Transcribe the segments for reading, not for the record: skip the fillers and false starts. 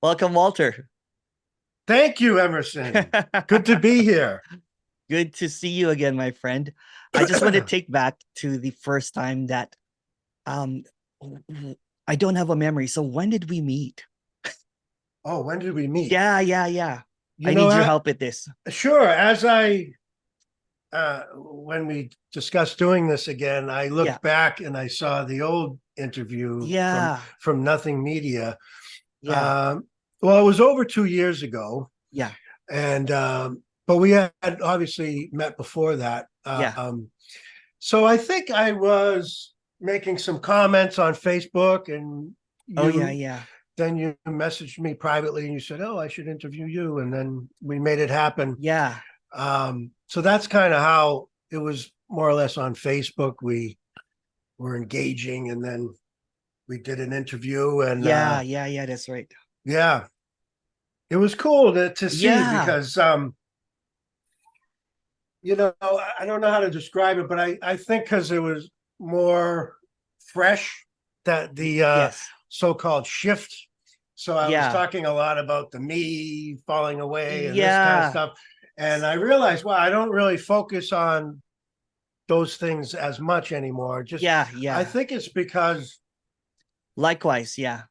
Welcome, Walter. Thank you, Emerson. Good to be here. Good to see you again, my friend. I just want to take back to the first time that um I don't have a memory. So when did we meet? Oh, when did we meet? Yeah. You I know, need your help with this. sure. When we discussed doing this again, I Yeah. looked back and I saw the old interview from Yeah. from Nothing Media. Yeah. Um, well, it was over 2 years ago, Yeah. and but we had obviously met before that. Yeah. So I think I was making some comments on Facebook, and Oh yeah, you yeah. then you messaged me privately and you said, "Oh, I should interview you," and then we made it happen. Yeah. So that's kind of how it was, more or less on Facebook. We were engaging, and then we did an interview, and Yeah, that's right. yeah, it was cool to see Yeah. because I don't know how to describe it, but I think because it was more fresh, that the Yes. so-called shift. So I was Yeah. talking a lot about the me falling away and this kind of Yeah. stuff. And I realized, well, I don't really focus on those things as much anymore. Just, I Yeah. think it's because Likewise, yeah.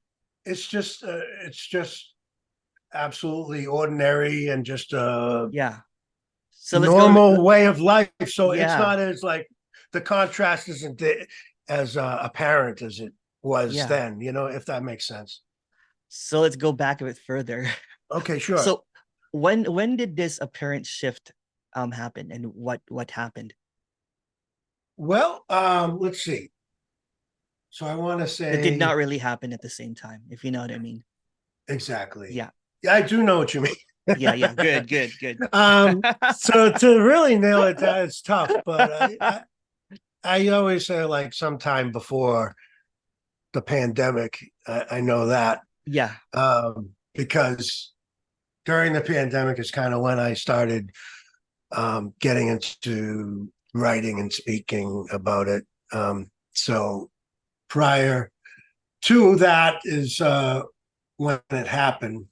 it's just absolutely ordinary and just a Yeah. So let's go. normal way of life. So it's Yeah. not as like the contrast isn't as apparent as it was Yeah. then, if that makes sense. So let's go back a bit further. Okay, sure. So when did this apparent shift happen, and what happened? Well, let's see. So I want to That did say not really happen at the same time, if you know what I mean. exactly. Yeah. Yeah, I do know what you mean. Yeah. Good. So to really nail it down, it's tough, but I always say like sometime before the pandemic. I know that Yeah. because during the pandemic is kind of when I started getting into writing and speaking about it. So prior to that is when it happened,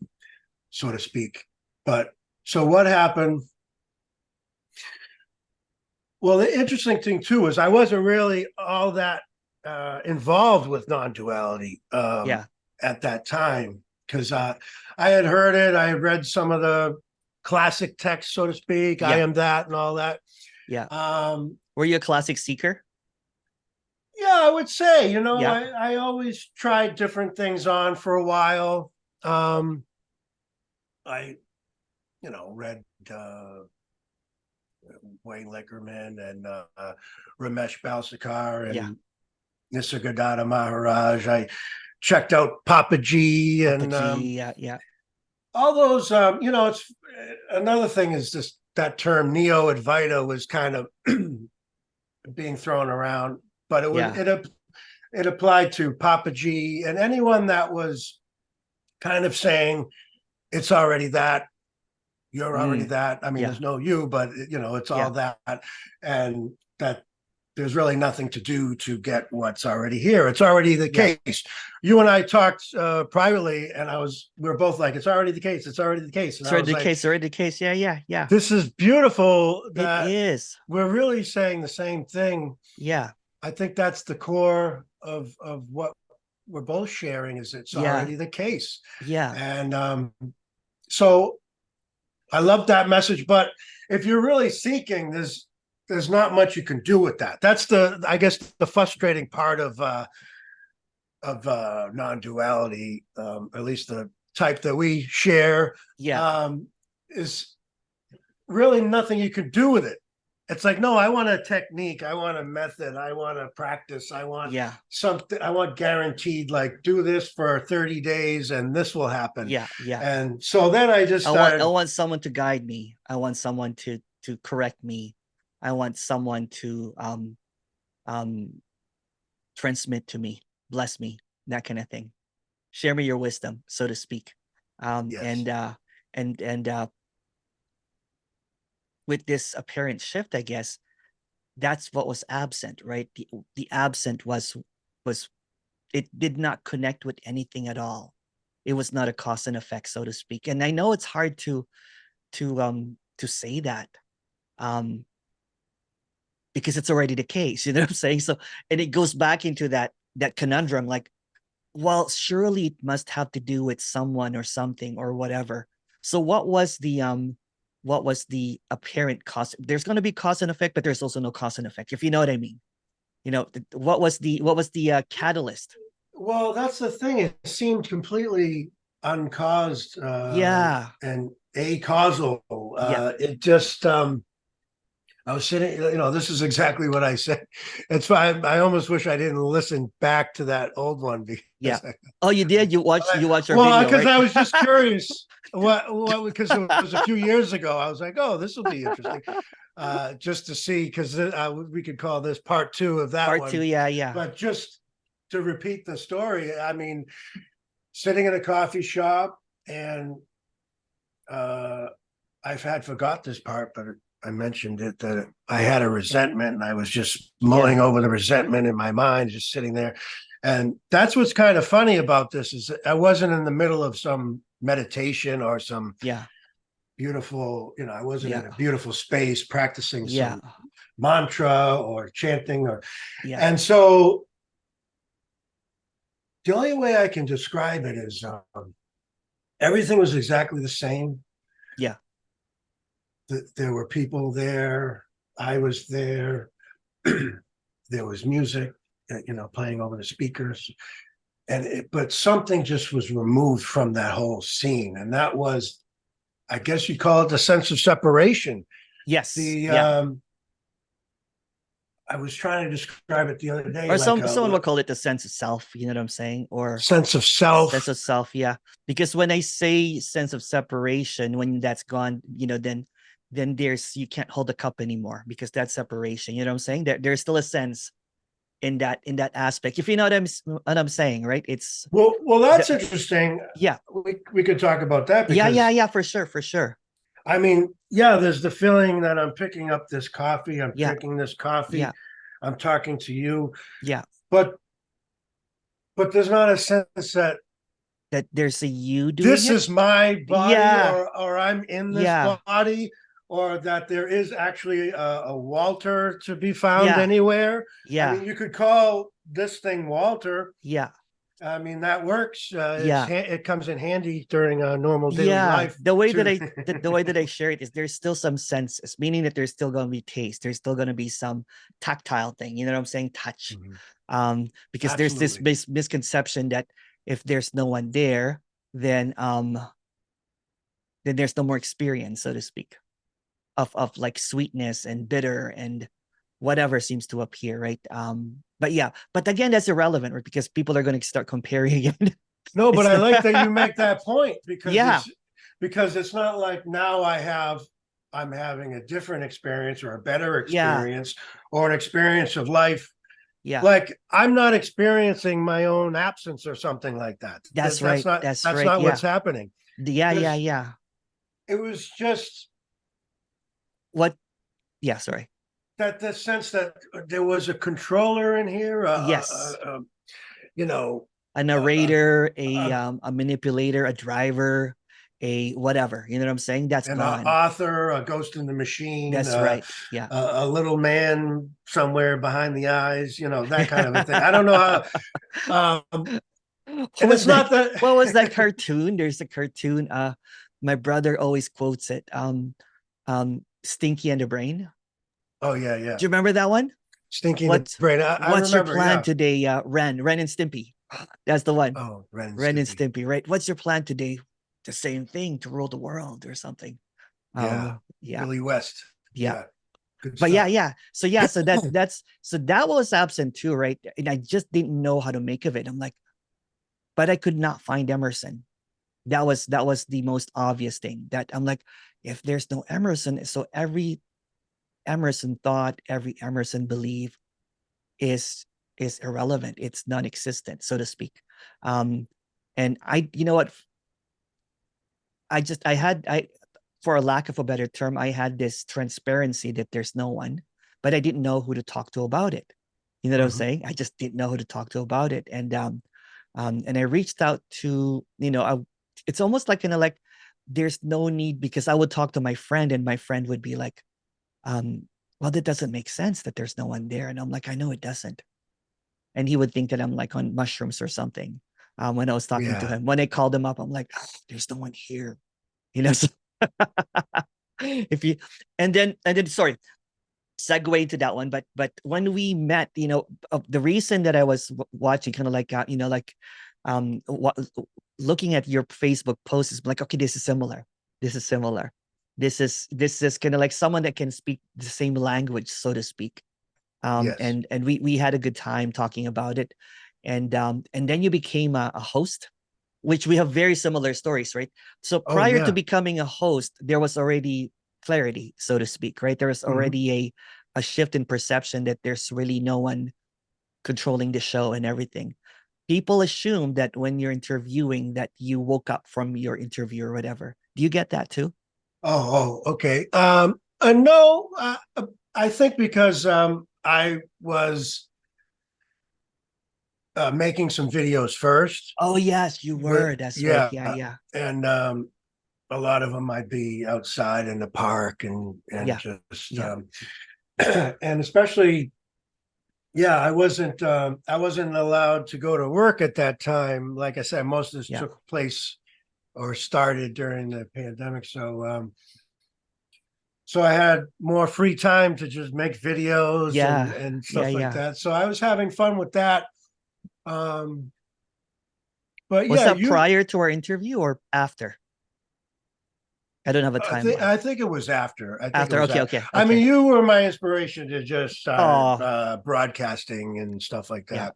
so to speak. But so what happened? Well, the interesting thing too is I wasn't really all that involved with non-duality Yeah. at that time because I had heard it. I had read some of the classic texts, so to speak. I Yeah. am that and all that. Yeah. Um, Were you a classic seeker? yeah, I would say, Yeah. I always tried different things on for a while. Um, I, read Wayne Lickerman and Ramesh Balsekar Yeah. and Nisargadatta Maharaj. I checked out Papa G Papa and G. Yeah. all those. It's another thing is this that term neo advaita was kind of being thrown around, but Yeah. it applied to Papa G and anyone that was kind of saying it's already that, you're already Mm. that. I mean, Yeah. there's no you, but it's all Yeah. that, and that there's really nothing to do to get what's already here. It's already the Yeah. case. You and I talked privately, and we were both like, "It's already the case. It's already the case." And It's I already was the like, case. Already the case. Yeah. "This is beautiful It that is. we're really saying the same thing." Yeah. I think that's the core of what we're both sharing is it's Yeah. already the case, Yeah. and so I love that message. But if you're really seeking, there's not much you can do with that. That's I guess the frustrating part of non-duality, at least the type that we share, Yeah. is really nothing you can do with it. It's like, no, I want a technique, I want a method, I want to practice, I want Yeah. something, I want guaranteed, like do this for 30 days and this will happen. Yeah. And so then I just I started. want someone to guide me. I want someone to correct me. I want someone to um transmit to me, bless me, that kind of thing. Share me your wisdom, so to speak. Um Yes. and uh and with this apparent shift, I guess that's what was absent, right? The absent was it did not connect with anything at all. It was not a cause and effect, so to speak. And I know it's hard to say that, um, because it's already the case. You know what I'm saying? So, and it goes back into that conundrum, like, well, surely it must have to do with someone or something or whatever. So what was the apparent cause? There's going to be cause and effect, but there's also no cause and effect, if you know what I mean. What was the catalyst? Well, that's the thing. It seemed completely uncaused Yeah. and acausal. Yeah. It just I was sitting, this is exactly what I said. It's fine. I almost wish I didn't listen back to that old one Yeah. because Oh, you did? You watched our well, video, because right? I was just curious because it was a few years ago. I was like, oh, this will be interesting. Just to see, because we could call this part two of that Part two, one. yeah, yeah. But just to repeat the story, I mean, sitting in a coffee shop, and I've had forgot this part, but I mentioned it, that I had a resentment and I was just mulling Yeah. over the resentment in my mind, just sitting there. And that's what's kind of funny about this, is I wasn't in the middle of some meditation or some Yeah. beautiful, I wasn't in a Yeah. beautiful space practicing Yeah. some mantra or chanting Yeah. and so the only way I can describe it is everything was exactly the same. Yeah. There were people there. I was there. There was music, playing over the speakers, but something just was removed from that whole scene, and that was, I guess you call it, the sense of separation. Yes. The Yeah. I was trying to describe it the other day, Or like someone a would call it the sense of self, you know what I'm saying? Or sense of sense self. of self, yeah. Because when I say sense of separation, when that's gone, then there's, you can't hold the cup anymore, because that's separation. You know what I'm saying? There's still a sense in that aspect. If you know what I'm saying, right? It's Well, the, that's interesting. yeah. We could talk about that Yeah, yeah, because yeah, for sure, for sure. I mean, yeah, there's the feeling that I'm picking up this coffee, I'm Yeah, drinking this coffee, yeah, I'm talking to you, yeah. but there's not a sense that That there's a you doing this it. is my body, Yeah, or I'm in this yeah, body, or that there is actually a Walter to be found yeah, anywhere. I yeah, mean, you could call this thing Walter. yeah, I mean, that works. yeah. It comes in handy during a normal daily Yeah, life the way that too. the way that I share it is there's still some senses, meaning that there's still going to be taste. There's still going to be some tactile thing. You know what I'm saying? Touch. Mhm. Because there's this Absolutely. misconception that if there's no one there, then then there's no more experience, so to speak, of like sweetness and bitter and whatever seems to appear, right? But yeah, but again, that's irrelevant, right? Because people are going to start comparing again. No, but It's I not, like that you make that point, yeah, because it's not like now I'm having a different experience or a better yeah, experience or an experience of life. yeah. Like I'm not experiencing my own absence or something like that. That's right. That's That's right. not Yeah. what's happening. Yeah, yeah, There's yeah. It was just What? Yeah, sorry. that the sense that there was a controller in here, Yes. you know, A uh, narrator, uh, a manipulator, a driver, a whatever. You know what I'm saying? That's an gone. author, a ghost in the machine, That's right. Yeah. a little man somewhere behind the eyes, that kind of a thing. I don't know how, What and was it's that? not that. What was that cartoon? There's a cartoon. My brother always quotes it. Stinky and the Brain. Oh yeah, Do yeah, you remember that one? stinking the What's brain. I what's your remember. plan Yeah. today? Ren and Stimpy. That's the one. Oh, Ren and Ren and Stimpy. Stimpy, right? What's your plan today? The same thing, to rule the world or something. Yeah, Yeah, Billy West. yeah. Yeah, good But yeah, stuff. yeah. So yeah, so that was absent too, right? And I just didn't know how to make of it. I'm like, but I could not find Emerson. That was the most obvious thing, that I'm like, if there's no Emerson, so every Emerson thought, every Emerson belief is irrelevant. It's non-existent, so to speak. Um, and you know what? I for a lack of a better term, I had this transparency that there's no one, but I didn't know who to talk to about it. You know what I'm Mhm. saying? I just didn't know who to talk to about it. And And I reached out to, it's almost like, like there's no need, because I would talk to my friend and my friend would be like, well, that doesn't make sense that there's no one there. And I'm like, I know it doesn't. And he would think that I'm like on mushrooms or something. When I was talking to Yeah. him, when I called him up, I'm like, "Oh, there's no one here. So if you, and then, sorry, segue to that one. But when we met, the reason that I was watching, kind of like, what, looking at your Facebook posts, is like, okay, this is similar. This is similar. This is kind of like someone that can speak the same language, so to speak. Yes. And we had a good time talking about it. And then you became a host, which we have very similar stories, right? So Oh prior to yeah. becoming a host, there was already clarity, so to speak, right? There was Mhm. already a shift in perception that there's really no one controlling the show and everything. People assume that when you're interviewing that you woke up from your interview or whatever. Do you get that too? Okay. No, I think because I was making some videos first. Oh yes, you With were. That's right. yeah, Yeah, yeah, and a lot of them might be outside in the park and yeah, just yeah, and especially yeah, I wasn't allowed to go to work at that time. Like I said, most of this yeah, took place or started during the pandemic, so I had more free time to just make videos yeah, and yeah, stuff like yeah. that. So I was having fun with that. Um, but Was yeah, that prior to our interview or after? I don't have a I think timeline. I think it was after. I think it After. was Okay, that. okay, I mean, okay. you were my inspiration to just start Oh, broadcasting and stuff like yeah,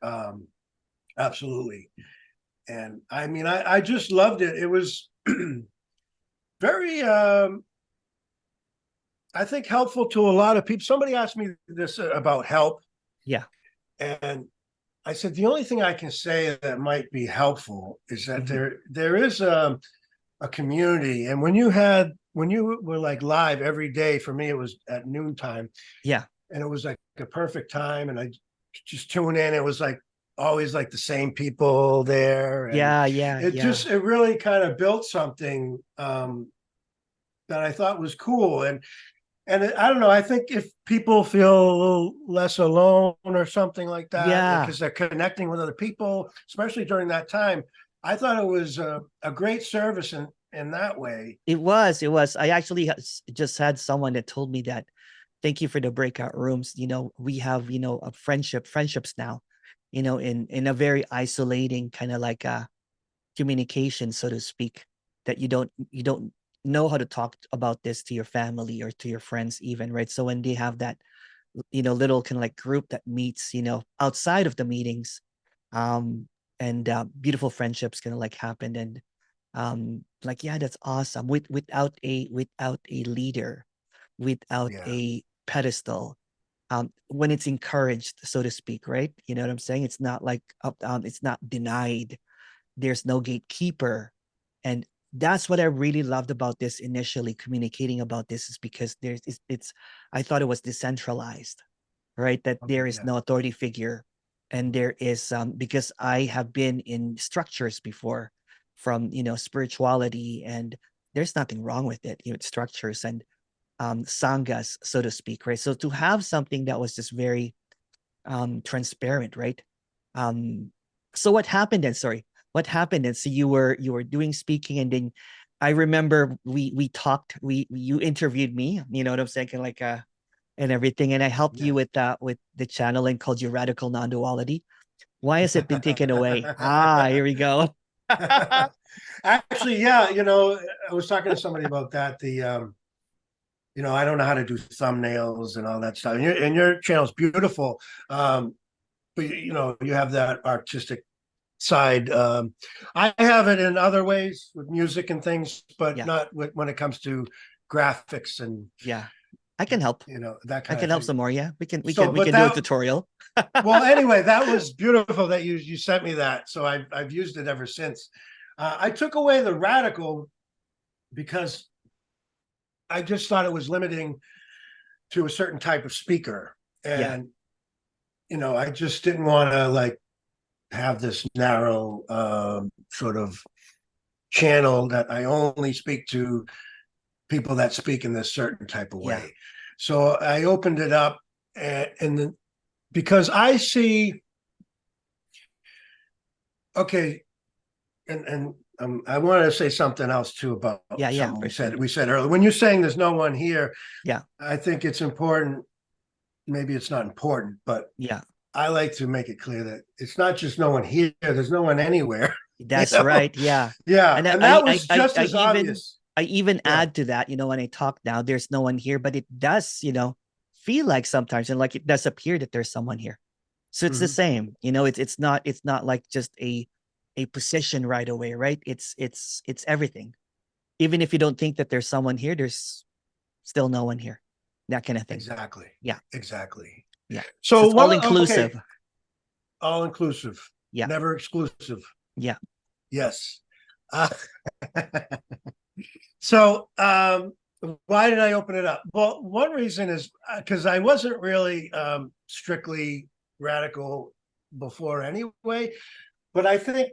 that. Um, absolutely. And I mean, I just loved it. It was very, I think, helpful to a lot of people. Somebody asked me this about help, yeah. and I said the only thing I can say that might be helpful is that Hmm. there is a community, and when you were like live every day, for me it was at noontime, Yeah, and it was like a perfect time, and I just tune in. It was like always like the same people there, and yeah, yeah, yeah, it really kind of built something that I thought was cool. And I don't know. I think if people feel a little less alone or something like that, yeah. because they're connecting with other people, especially during that time, I thought it was a great service in that way. It was, it was. I actually just had someone that told me that. Thank you for the breakout rooms. We have, a friendships now, in a very isolating kind of like communication, so to speak, that you don't know how to talk about this to your family or to your friends even, right? So when they have that, little kind of like group that meets, outside of the meetings, um, and beautiful friendships kind of like happen. And like, yeah, that's awesome. Without a leader, without Yeah, a pedestal, when it's encouraged, so to speak, right? You know what I'm saying? It's not like it's not denied. There's no gatekeeper. And that's what I really loved about this initially, communicating about this, is because it's I thought it was decentralized, right? That there is yeah, no authority figure. And there is, because I have been in structures before, from, spirituality, and there's nothing wrong with it, structures and sanghas, so to speak, right? So to have something that was just very transparent, right? Um, so what happened then? Sorry, what happened then? So you were doing speaking, and then I remember we talked. You interviewed me. You know what I'm saying? Like and everything, and I helped you yeah. with the channel and called you Radical Non-Duality. Why has it been taken away? Ah, here we go. Actually, yeah, I was talking to somebody about that. I don't know how to do thumbnails and all that stuff. And your channel's beautiful. But you have that artistic side. I have it in other ways with music and things, but Yeah, not when it comes to graphics and yeah. I can help. that I kind of can help thing. some more. Yeah, we can we So, can we but can do a that tutorial. well, anyway, that was beautiful that you sent me that. So I've used it ever since. I took away the radical because I just thought it was limiting to a certain type of speaker, Yeah, and I just didn't want to like have this narrow sort of channel that I only speak to people that speak in this certain type of Yeah. way. So I opened it up, and because I see, okay, and I wanted to say something else too about Yeah. Yeah. something For sure. we said earlier. When you're saying there's no one here, Yeah. I think it's important. Maybe it's not important, but Yeah. I like to make it clear that it's not just no one here. There's no one anywhere. You That's know? right. Yeah. Yeah, And and that was just as obvious. I even Yeah. add to that, when I talk now, there's no one here, but it does, feel like sometimes and like it does appear that there's someone here. So it's the Mm-hmm. same, it's not like just a position right away, right? It's everything. Even if you don't think that there's someone here, there's still no one here. That kind of thing. Exactly. Yeah. Exactly. Yeah. So So it's all what? Okay, inclusive. all inclusive, Yeah. never exclusive. Yeah. Yes. Uh, so why did I open it up? Well, one reason is because I wasn't really strictly radical before anyway, but I think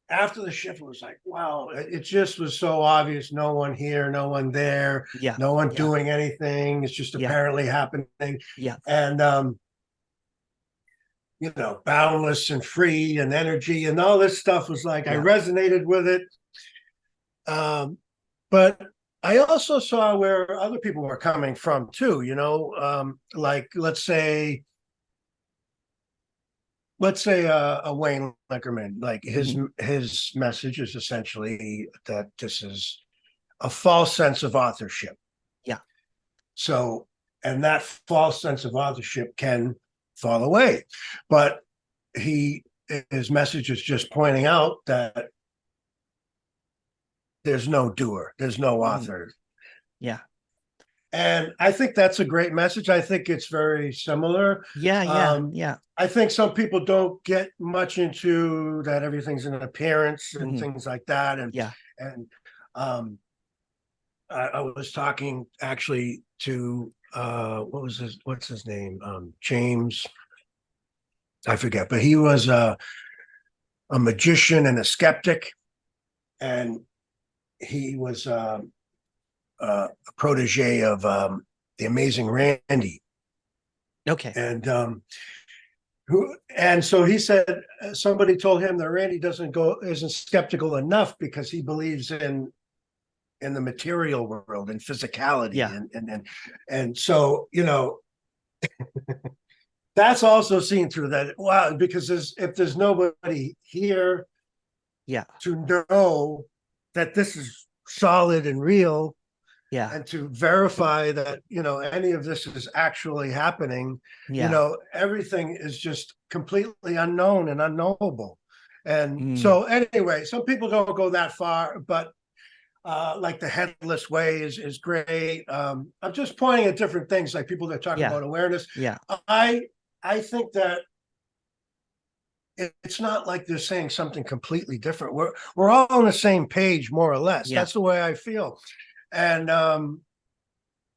after the shift, it was like, wow, it just was so obvious. No one here, no one there, Yeah. no one Yeah. doing anything. It's just Yeah. apparently happening. Yeah. And boundless and free and energy and all this stuff was like, I Yeah. resonated with it. But I also saw where other people were coming from too, like let's say a Wayne Lickerman, like his Mhm. his message is essentially that this is a false sense of authorship. Yeah. So, and that false sense of authorship can fall away. But he his message is just pointing out that there's no doer, there's no Mhm. author. Yeah. And I think that's a great message. I think it's very similar. Yeah. Yeah. Yeah. I think some people don't get much into that everything's an appearance and Mhm. things like that. And Yeah. and um, I was talking actually to what's his name? James, I forget, but he was a magician and a skeptic, and he was a protege of the amazing Randy. Okay. And so he said somebody told him that Randy isn't skeptical enough because he believes in the material world and physicality Yeah. and so that's also seen through that. Wow, because if there's nobody here Yeah. to know that this is solid and real, Yeah. and to verify that any of this is actually happening, Yeah. everything is just completely unknown and unknowable. And Mm. so anyway, some people don't go that far, but like the headless way is great. I'm just pointing at different things, like people that talk Yeah. about awareness. Yeah. I think that it's not like they're saying something completely different. We're all on the same page, more or less. Yeah. That's the way I feel. And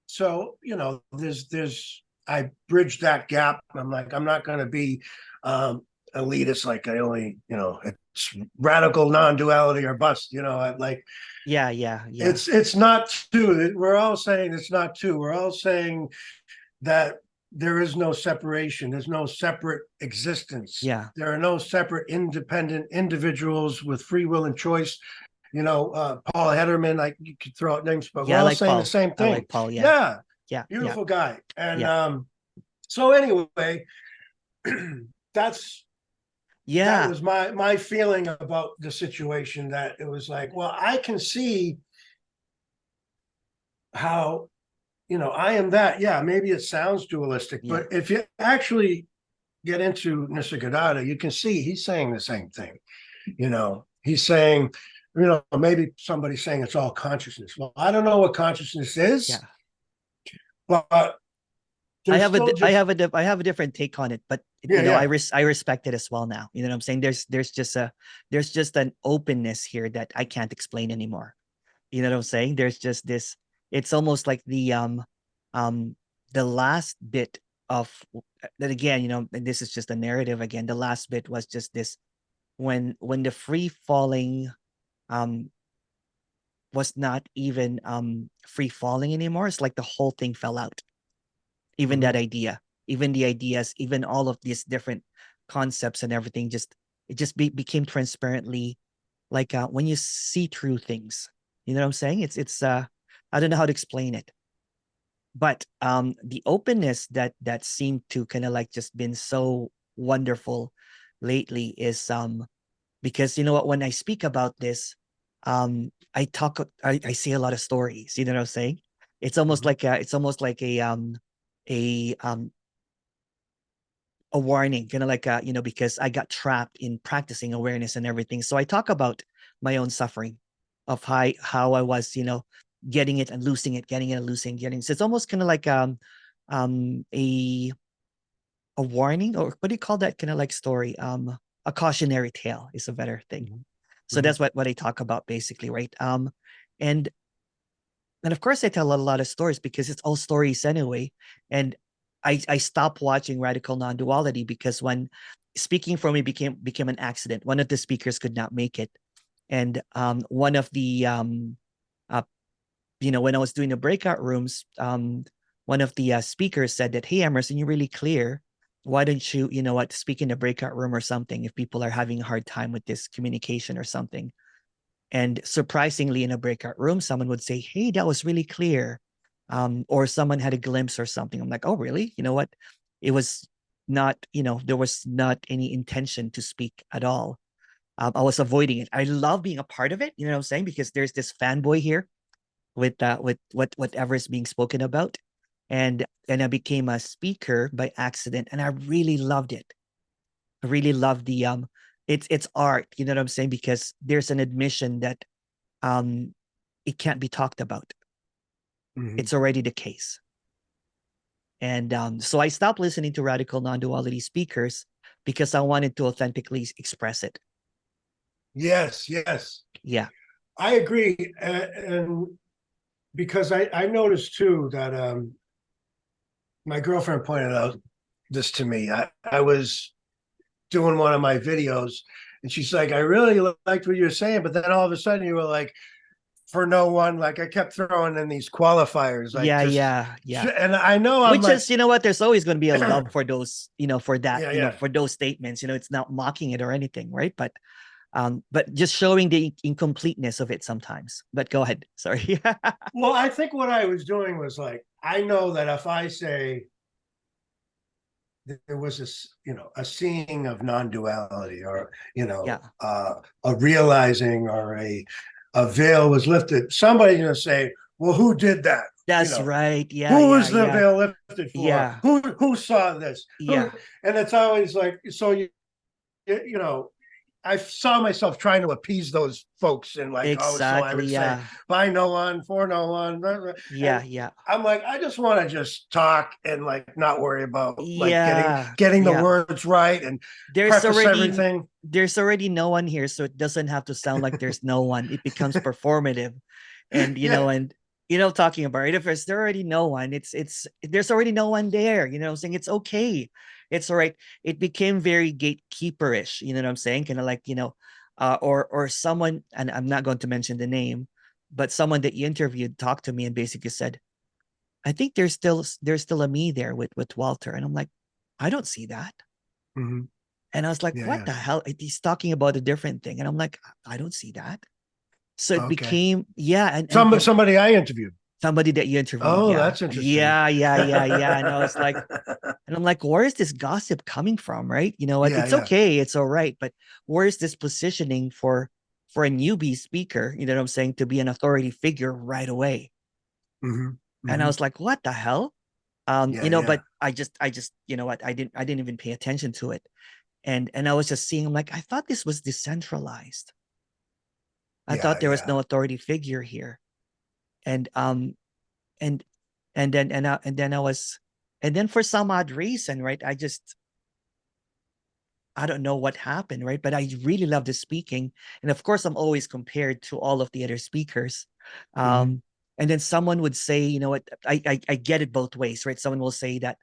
so there's I bridged that gap. I'm like, I'm not going to be elitist, like I only it's radical non-duality or bust. I like Yeah. Yeah. Yeah. it's not two. We're all saying it's not two. We're all saying that there is no separation. There's no separate existence. Yeah. There are no separate independent individuals with free will and choice. Paul Hederman, you could throw out names, but we're Yeah. I all like saying the Paul. same I thing. like Paul. Yeah. Yeah, Yeah. Yeah. beautiful guy. And Yeah. so anyway, that's that Yeah. was my feeling about the situation, that it was like, well, I can see how I am that. Yeah, maybe it sounds dualistic, Yeah. but if you actually get into Nisargadatta, you can see he's saying the same thing. He's saying, maybe somebody's saying it's all consciousness. Well, I don't know what consciousness is, Yeah. but there's still just I have a different take on it, but yeah. I respect it as well now. You know what I'm saying? There's just an openness here that I can't explain anymore. You know what I'm saying? There's just this, it's almost like um the last bit that again, and this is just a narrative again. The last bit was just this: when the free falling um was not even free falling anymore. It's like the whole thing fell out. Even Mm-hmm. that idea, even the ideas, even all of these different concepts and everything, it just became transparently like when you see through things. You know what I'm saying? It's I don't know how to explain it, but the openness that seemed to kind of like just been so wonderful lately is because you know what, when I speak about this, I say a lot of stories. You know what I'm saying? Mm-hmm. It's almost like a um a warning, kind of like because I got trapped in practicing awareness and everything. So I talk about my own suffering of how I was, getting it and losing it, getting it and losing, getting it. So it's almost kind of like um a a warning, or what do you call that kind of like story? A cautionary tale is a better thing. So Mm-hmm. that's what I talk about basically, right? And and of course I tell a lot of stories because it's all stories anyway. And I stopped watching Radical Non-Duality because when speaking for me became an accident. One of the speakers could not make it. And one of the uh, when I was doing the breakout rooms, one of the speakers said that, "Hey, Emerson, you're really clear. Why don't you, speak in the breakout room or something if people are having a hard time with this communication or something?" And surprisingly, in a breakout room, someone would say, "Hey, that was really clear." Or someone had a glimpse or something. I'm like, "Oh, really? You know what? It was not, there was not any intention to speak at all. I was avoiding it. I love being a part of it. You know what I'm saying? Because there's this fanboy here with whatever is being spoken about. And I became a speaker by accident, and I really loved it. I really love the it's art, you know what I'm saying? Because there's an admission that um it can't be talked about. Mm-hmm. It's already the case. And so I stopped listening to radical non-duality speakers because I wanted to authentically express it. Yes, yes, Yeah. I agree. And because I noticed too that my girlfriend pointed out this to me. I was doing one of my videos and she's like, I really liked what you're saying, but then all of a sudden you were like, for no one, like I kept throwing in these qualifiers, like Yeah, just, yeah, yeah. and I know I'm Which like, is, you know what, there's always going to be a love for those, for that, yeah, yeah. for those statements. It's not mocking it or anything, right? But just showing the incompleteness of it sometimes. But go ahead. Sorry. Well, I think what I was doing was like, I know that if I say there was this, a seeing of non-duality, or Yeah. a realizing, or a veil was lifted, somebody's going to say, well, who did that? you That's know right. Yeah, who yeah, was the yeah. veil lifted for? Yeah. Who saw this? Who? Yeah. And it's always like, so you know I saw myself trying to appease those folks, and like, oh, so I Exactly. would say, Yeah. by no one, for no one, and Yeah. Yeah. I'm like, I just want to just talk and like not worry about like getting Yeah. getting the Yeah. words right and There's preface already everything. there's already no one here, so it doesn't have to sound like there's no one. It becomes performative. And Yeah. talking about it, if there's already no one, it's there's already no one there. You know what I'm saying? It's okay. It's all right. It became very gatekeeperish, you know what I'm saying? Kind of like, or someone, and I'm not going to mention the name, but someone that you interviewed talked to me and basically said, "I think there's still a me there with Walter." And I'm like, "I don't see that." Mhm. And I was like, Yeah, "What yeah. the hell? He's talking about a different thing." And I'm like, "I don't see that." So it Okay. became, yeah, and Somebody I interviewed. somebody that you interviewed, Oh, yeah, that's interesting. yeah, yeah, yeah, yeah. And I was like, and I'm like, where is this gossip coming from? Right? You know what? Yeah, It's yeah. okay, it's all right, but where is this positioning for a newbie speaker? You know what I'm saying? To be an authority figure right away. Hmm. And I Hmm. was like, what the hell? Yeah, yeah. But I just, you know what? I didn't even pay attention to it. And I was just seeing, I'm like, I thought this was decentralized. I thought Yeah, there was yeah. no authority figure here. And and and then I was, and then for some odd reason, right? I don't know what happened, right? But I really love the speaking. And of course, I'm always compared to all of the other speakers. Hmm. And then someone would say, you know what, I get it both ways, right? Someone will say that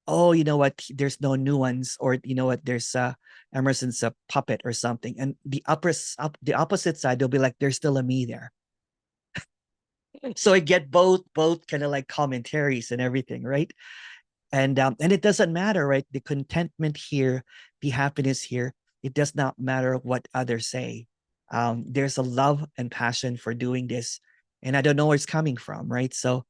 oh, you know what, there's no nuance, or you know what, there's Emerson's a puppet or something, and the opposite side, they'll be like, there's still a me there. So I get both kind of like commentaries and everything, right? And it doesn't matter, right? The contentment here, the happiness here, it does not matter what others say. There's a love and passion for doing this, and I don't know where it's coming from, right? So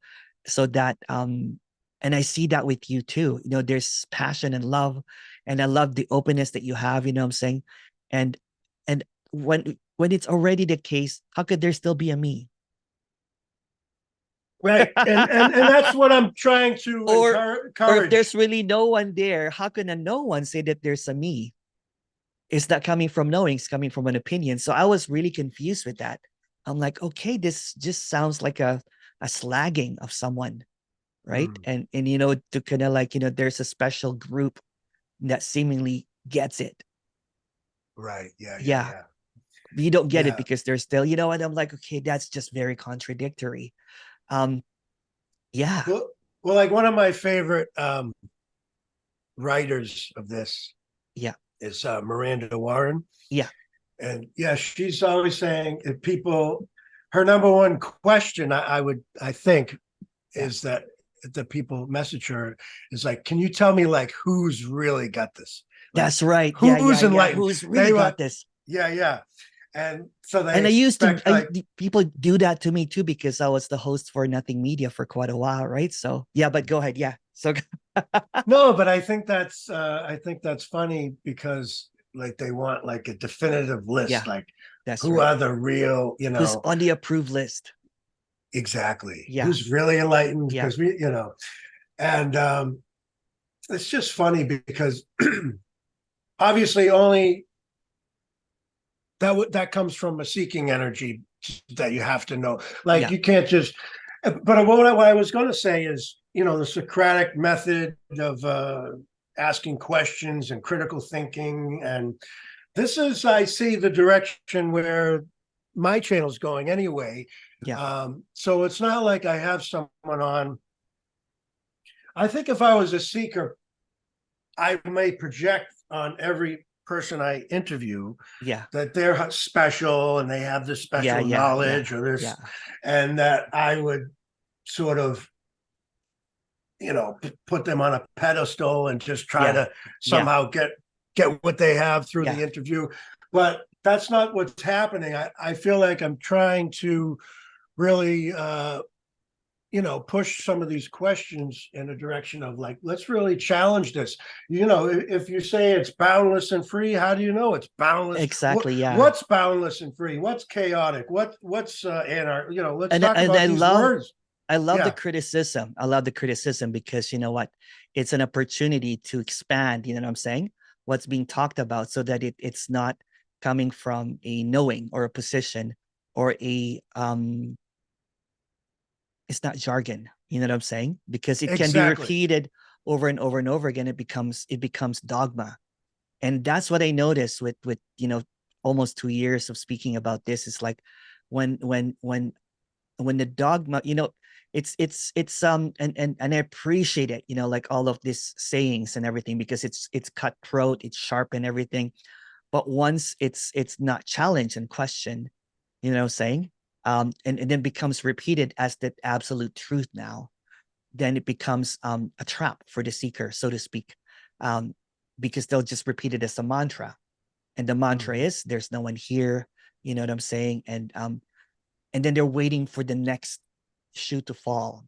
that and I see that with you too. You know, there's passion and love, and I love the openness that you have, you know what I'm saying? And and when it's already the case, how could there still be a me? Right. And that's what I'm trying to or or if there's encourage. really no one there, how can a no one say that there's a me? It's not coming from knowing, it's coming from an opinion. So I was really confused with that. I'm like, okay, this just sounds like a slagging of someone, right? Mm, And you know, to kind of like, you know, there's a special group that seemingly gets it. right. Yeah, yeah, Yeah. yeah. You don't get it Yeah. because they're still, you know, and I'm like, okay, that's just very contradictory. Um, yeah, Well, well, like one of my favorite writers of this yeah, is Miranda Warren. yeah, And yeah, she's always saying if people, her number one question, I think, yeah. is that the people message her is like, can you tell me like who's really got this? Like That's right. Yeah, yeah, who's yeah. enlightened? Who's really They want, got this? yeah, yeah. And so they And I used to, expect like, people do that to me too, because I was the host for Nothing Media for quite a while, right? So yeah, but go ahead. Yeah. So no, but I think that's funny because like they want like a definitive list, yeah, like that's who right. are the real, Who's on the approved list? exactly Yeah, who's really enlightened yeah, because we, and it's just funny because obviously only that comes from a seeking energy that you have to know. Like yeah, you can't just. But what I was going to say is, the Socratic method of asking questions and critical thinking, and this is, I see the direction where my channel's going anyway. yeah. So it's not like I have someone on. I think if I was a seeker, I may project on every person I interview Yeah, that they're special and they have this yeah, special yeah, yeah, knowledge or this, yeah, and that I would sort of, put them on a pedestal and just try yeah, to yeah, somehow get what they have through yeah, the interview. But that's not what's happening. I feel like I'm trying to really push some of these questions in a direction of like, let's really challenge this. If you say it's boundless and free, how do you know it's boundless? exactly. Yeah. What's boundless and free? What's chaotic? What's anarchy? Let's And talk and about these words. I love the Yeah, criticism. I love the criticism because you know what? It's an opportunity to expand, you know what I'm saying? What's being talked about, so that it's not coming from a knowing or a position or a it's not jargon, you know what I'm saying? Because it can be exactly. repeated over and over and over again. It becomes dogma. And that's what I noticed with almost 2 years of speaking about this. Is like when when when when the dogma, it's and I appreciate it, like all of these sayings and everything, because it's cutthroat, it's sharp and everything. But once it's not challenged and questioned, you know what I'm saying? And then becomes repeated as the absolute truth now, then it becomes a trap for the seeker, so to speak. Um, because they'll just repeat it as a mantra. And the mantra Mhm. is there's no one here, you know what I'm saying? And then they're waiting for the next shoe to fall.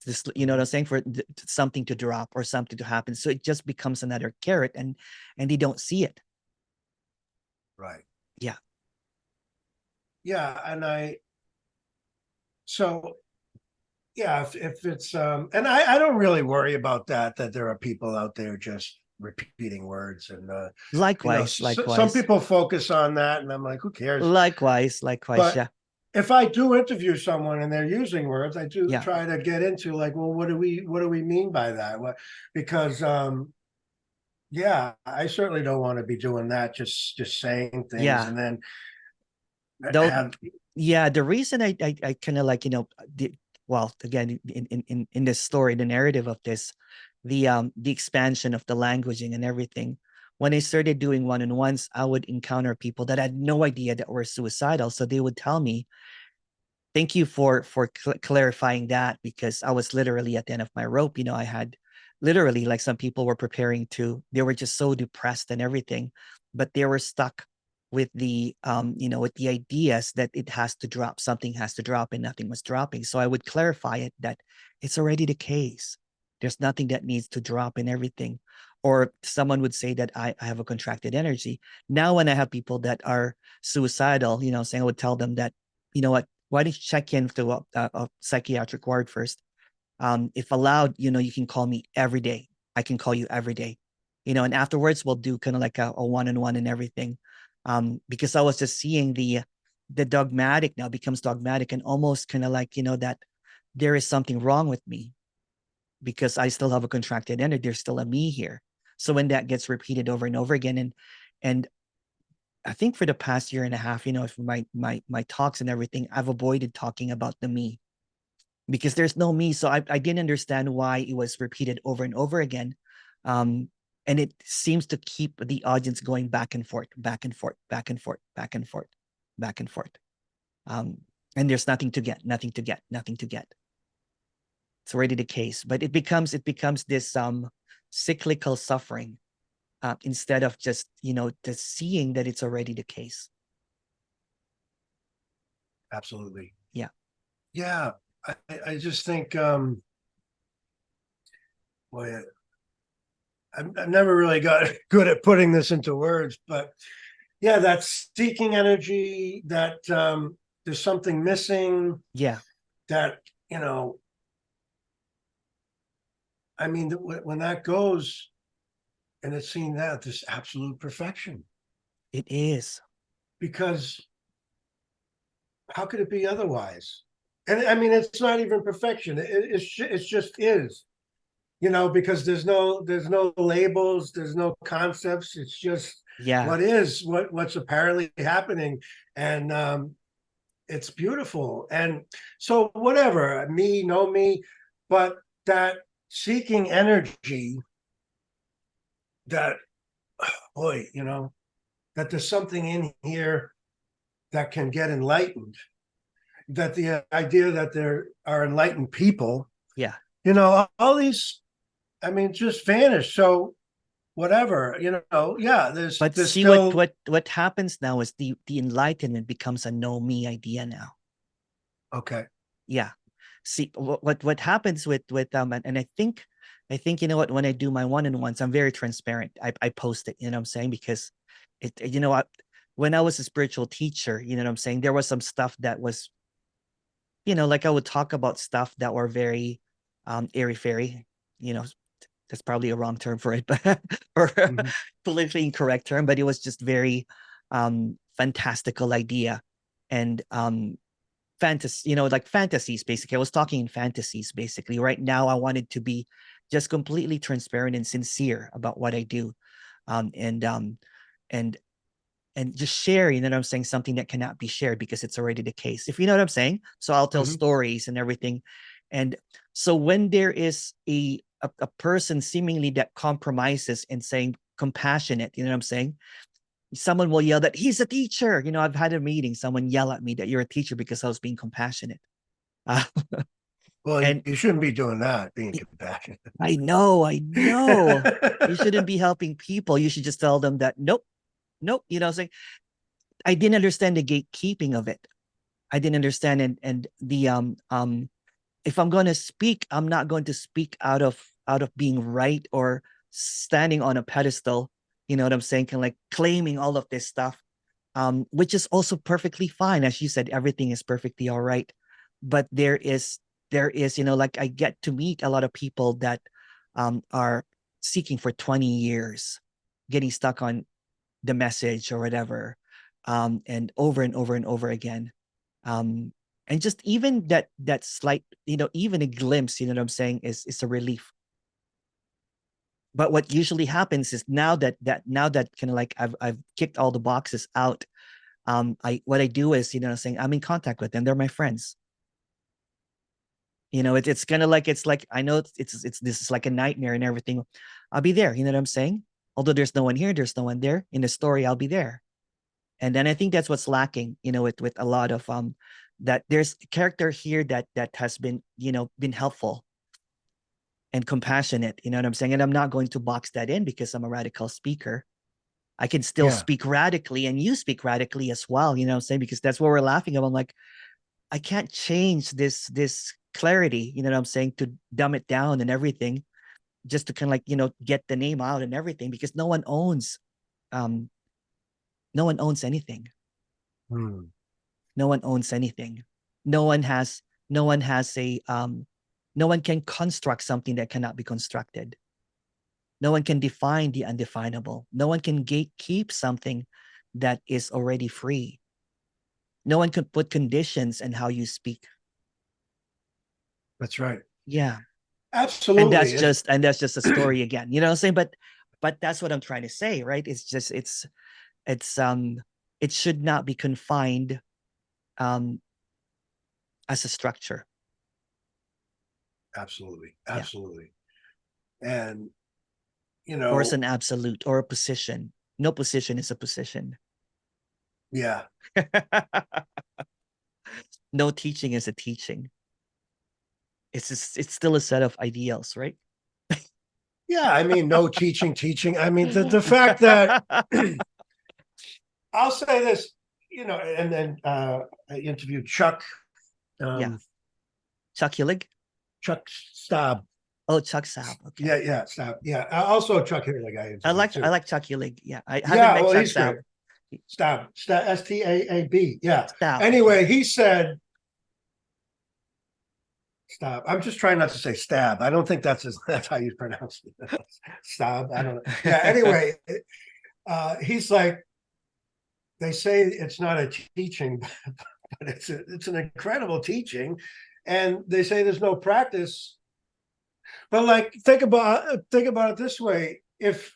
This, you know what I'm Mhm. saying, for something to drop or something to happen. So it just becomes another carrot, and they don't see it. Right. Yeah, Yeah, and so yeah, if it's and I don't really worry about that there are people out there just repeating words, and likewise, some likewise, people focus on that, and I'm like, who cares? likewise. But Yeah, if I do interview someone and they're using words, I do yeah, try to get into like, well, what do we mean by that? Because yeah, I certainly don't want to be doing that, just saying things yeah. and then Though, have. yeah, the reason I kind of like, well, again, in this story, the narrative of this, the expansion of the languaging and everything. When I started doing one-on-ones, I would encounter people that had no idea that were suicidal. So they would tell me, thank you for clarifying that, because I was literally at the end of my rope. I had literally, like, some people were preparing to, they were just so depressed and everything, but they were stuck with the with the ideas that it has to drop, something has to drop, and nothing was dropping. So I would clarify it that it's already the case. There's nothing that needs to drop and everything. Or someone would say that I have a contracted energy. Now, when I have people that are suicidal, saying, I would tell them that, what, why don't you check in to a psychiatric ward first? If allowed, you can call me every day. I can call you every day, and afterwards we'll do kind of like a one-on-one and everything. Because I was just seeing the dogmatic now becomes dogmatic, and almost kind of like, that there is something wrong with me because I still have a contracted energy. There's still a me here. So when that gets repeated over and over again, and I think for the past year and a half, for my talks and everything, I've avoided talking about the me, because there's no me. So I didn't understand why it was repeated over and over again. And it seems to keep the audience going back and forth, back and forth, back and forth, back and forth, back and forth. And there's nothing to get, nothing to get, nothing to get. It's already the case, but it becomes this cyclical suffering, instead of just, just seeing that it's already the case. Absolutely. Yeah. Yeah. I just think, boy, I've never really got good at putting this into words, but yeah, that seeking energy, that there's something missing, Yeah. that, I mean, when that goes, and it's seen that this absolute perfection, It is. because how could it be otherwise? And I mean, it's not even perfection. It's just is, because there's no labels, there's no concepts. It's just Yeah. what's apparently happening, and it's beautiful. And so whatever, me, no me, but that seeking energy, that, boy, that there's something in here that can get enlightened, that the idea that there are enlightened people, Yeah. all these, I mean, just vanish. So whatever, yeah, But there's see, what still, happens now is the enlightenment becomes a no me idea now. okay. Yeah. See, what happens with and I think, what, when I do my one-on-ones, I'm very transparent. I post it, I'm saying, because when I was a spiritual teacher, what I'm saying, there was some stuff that was, like, I would talk about stuff that were very airy fairy, you know, that's probably a wrong term for it, but or Mhm. politically incorrect term, but it was just very fantastical idea, and fantasy, like fantasies. Basically, I was talking in fantasies. Basically, right now I wanted to be just completely transparent and sincere about what I do, um, and um, and and just share, what I'm saying, something that cannot be shared because it's already the case. If you know what I'm saying. So I'll tell Mhm. stories and everything. And so when there is a person seemingly that compromises and saying compassionate, you know what I'm saying? Someone will yell that he's a teacher. I've had a meeting, someone yell at me that you're a teacher because I was being compassionate. Uh, Well, and you shouldn't be doing that, being compassionate. I know, I know. You shouldn't be helping people. You should just tell them that nope, nope. Saying, I didn't understand the gatekeeping of it. I didn't understand, and the if I'm going to speak, I'm not going to speak out of being right or standing on a pedestal. You know what I'm saying? Kind of like claiming all of this stuff, which is also perfectly fine. As you said, everything is perfectly all right, but there is, like, I get to meet a lot of people that are seeking for 20 years, getting stuck on the message or whatever, and over and over and over again, um, and just even that slight, even a glimpse, what I'm saying, is a relief. But what usually happens is, now that kind of like I've kicked all the boxes out, what I do is, what I'm saying, I'm in contact with them. They're my friends. You know, it's kind of like, it's like, I know it's this is like a nightmare and everything. I'll be there. You know what I'm saying? Although there's no one here, there's no one there in the story. I'll be there. And then I think that's what's lacking, you know, with a lot of that there's a character here that has been, you know, been helpful and compassionate. You know what I'm saying? And I'm not going to box that in because I'm a radical speaker. I can still Yeah. speak radically and you speak radically as well. You know what I'm saying? Because that's what we're laughing about. I'm like, I can't change this clarity, you know what I'm saying, to dumb it down and everything, just to kind of like, you know, get the name out and everything, because um no one owns anything. Hmm. No one owns anything. No one has no one has a no one can construct something that cannot be constructed. No one can define the undefinable. No one can gatekeep something that is already free. No one can put conditions on how you speak. That's right. Yeah. And Absolutely. that's just a story again. You know what I'm saying? But that's what I'm trying to say, right? It's just it's it should not be confined um as a structure. Absolutely. Yeah. Absolutely. And, you Or as know, an absolute or a position. No position is a position. yeah. No teaching is a teaching. It's still a set of ideals, right? Yeah. I mean, no teaching. I mean, the fact that I'll say this, you know, and then I interviewed Yeah. um, Chuck Hillig. Chuck Staub. Oh, Chuck Saab. Okay. Yeah, Staub. Yeah. Also Chuck Hillig I interviewed I too. like Chuck Hillig. Yeah. I haven't Yeah, met well, Chuck he's great. Saab. Staub, Staab. Yeah. Saab. Okay. Anyway, he said, Stab. I'm just trying not to say stab. I don't think that's how you pronounce it. Stab. I don't know. Yeah. Anyway, he's like, they say it's not a teaching, but it's an incredible teaching, and they say there's no practice. But like, think about it this way: if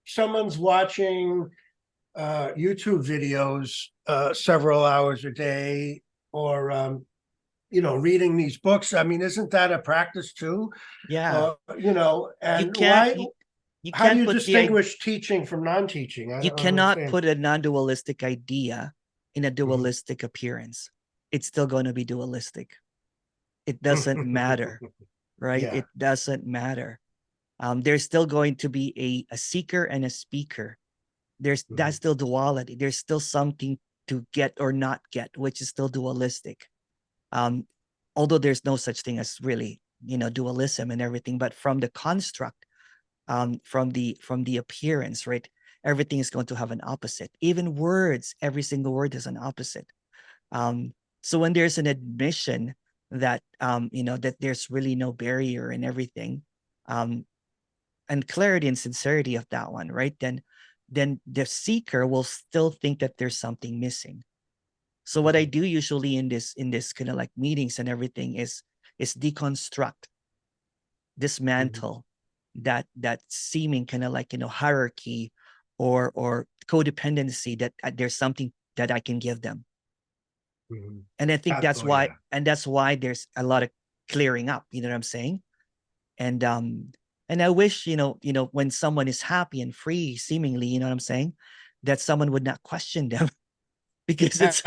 someone's watching YouTube videos several hours a day, or you know, reading these books, I mean, isn't that a practice too? Yeah. You know, You and can't why? you How do can't you put the distinguish teaching from non-teaching? I you don't cannot understand. put a non-dualistic idea in a Mhm. dualistic appearance. It's still going to be dualistic. It doesn't matter, right? Yeah. It doesn't matter. There's still going to be a seeker and a speaker. There's that's Mhm. still duality. There's still something to get or not get, which is still dualistic. Um, Although there's no such thing as really, you know, dualism and everything, but from the construct, from the appearance, right? Everything is going to have an opposite. Even words, every single word is an opposite. Um, so when there's an admission that you know, that there's really no barrier and everything, um, and clarity and sincerity of that one, right? Then the seeker will still think that there's something missing. So what I Mhm. do usually in this kind of like meetings and everything is deconstruct, Mhm. dismantle that seeming kind of like, you know, hierarchy or codependency that there's something that I can give them. Mhm. And I think Oh yeah. that's why there's a lot of clearing up, you know what I'm saying? And and I wish, you know, when someone is happy and free seemingly, you know what I'm saying, that someone would not question them because it's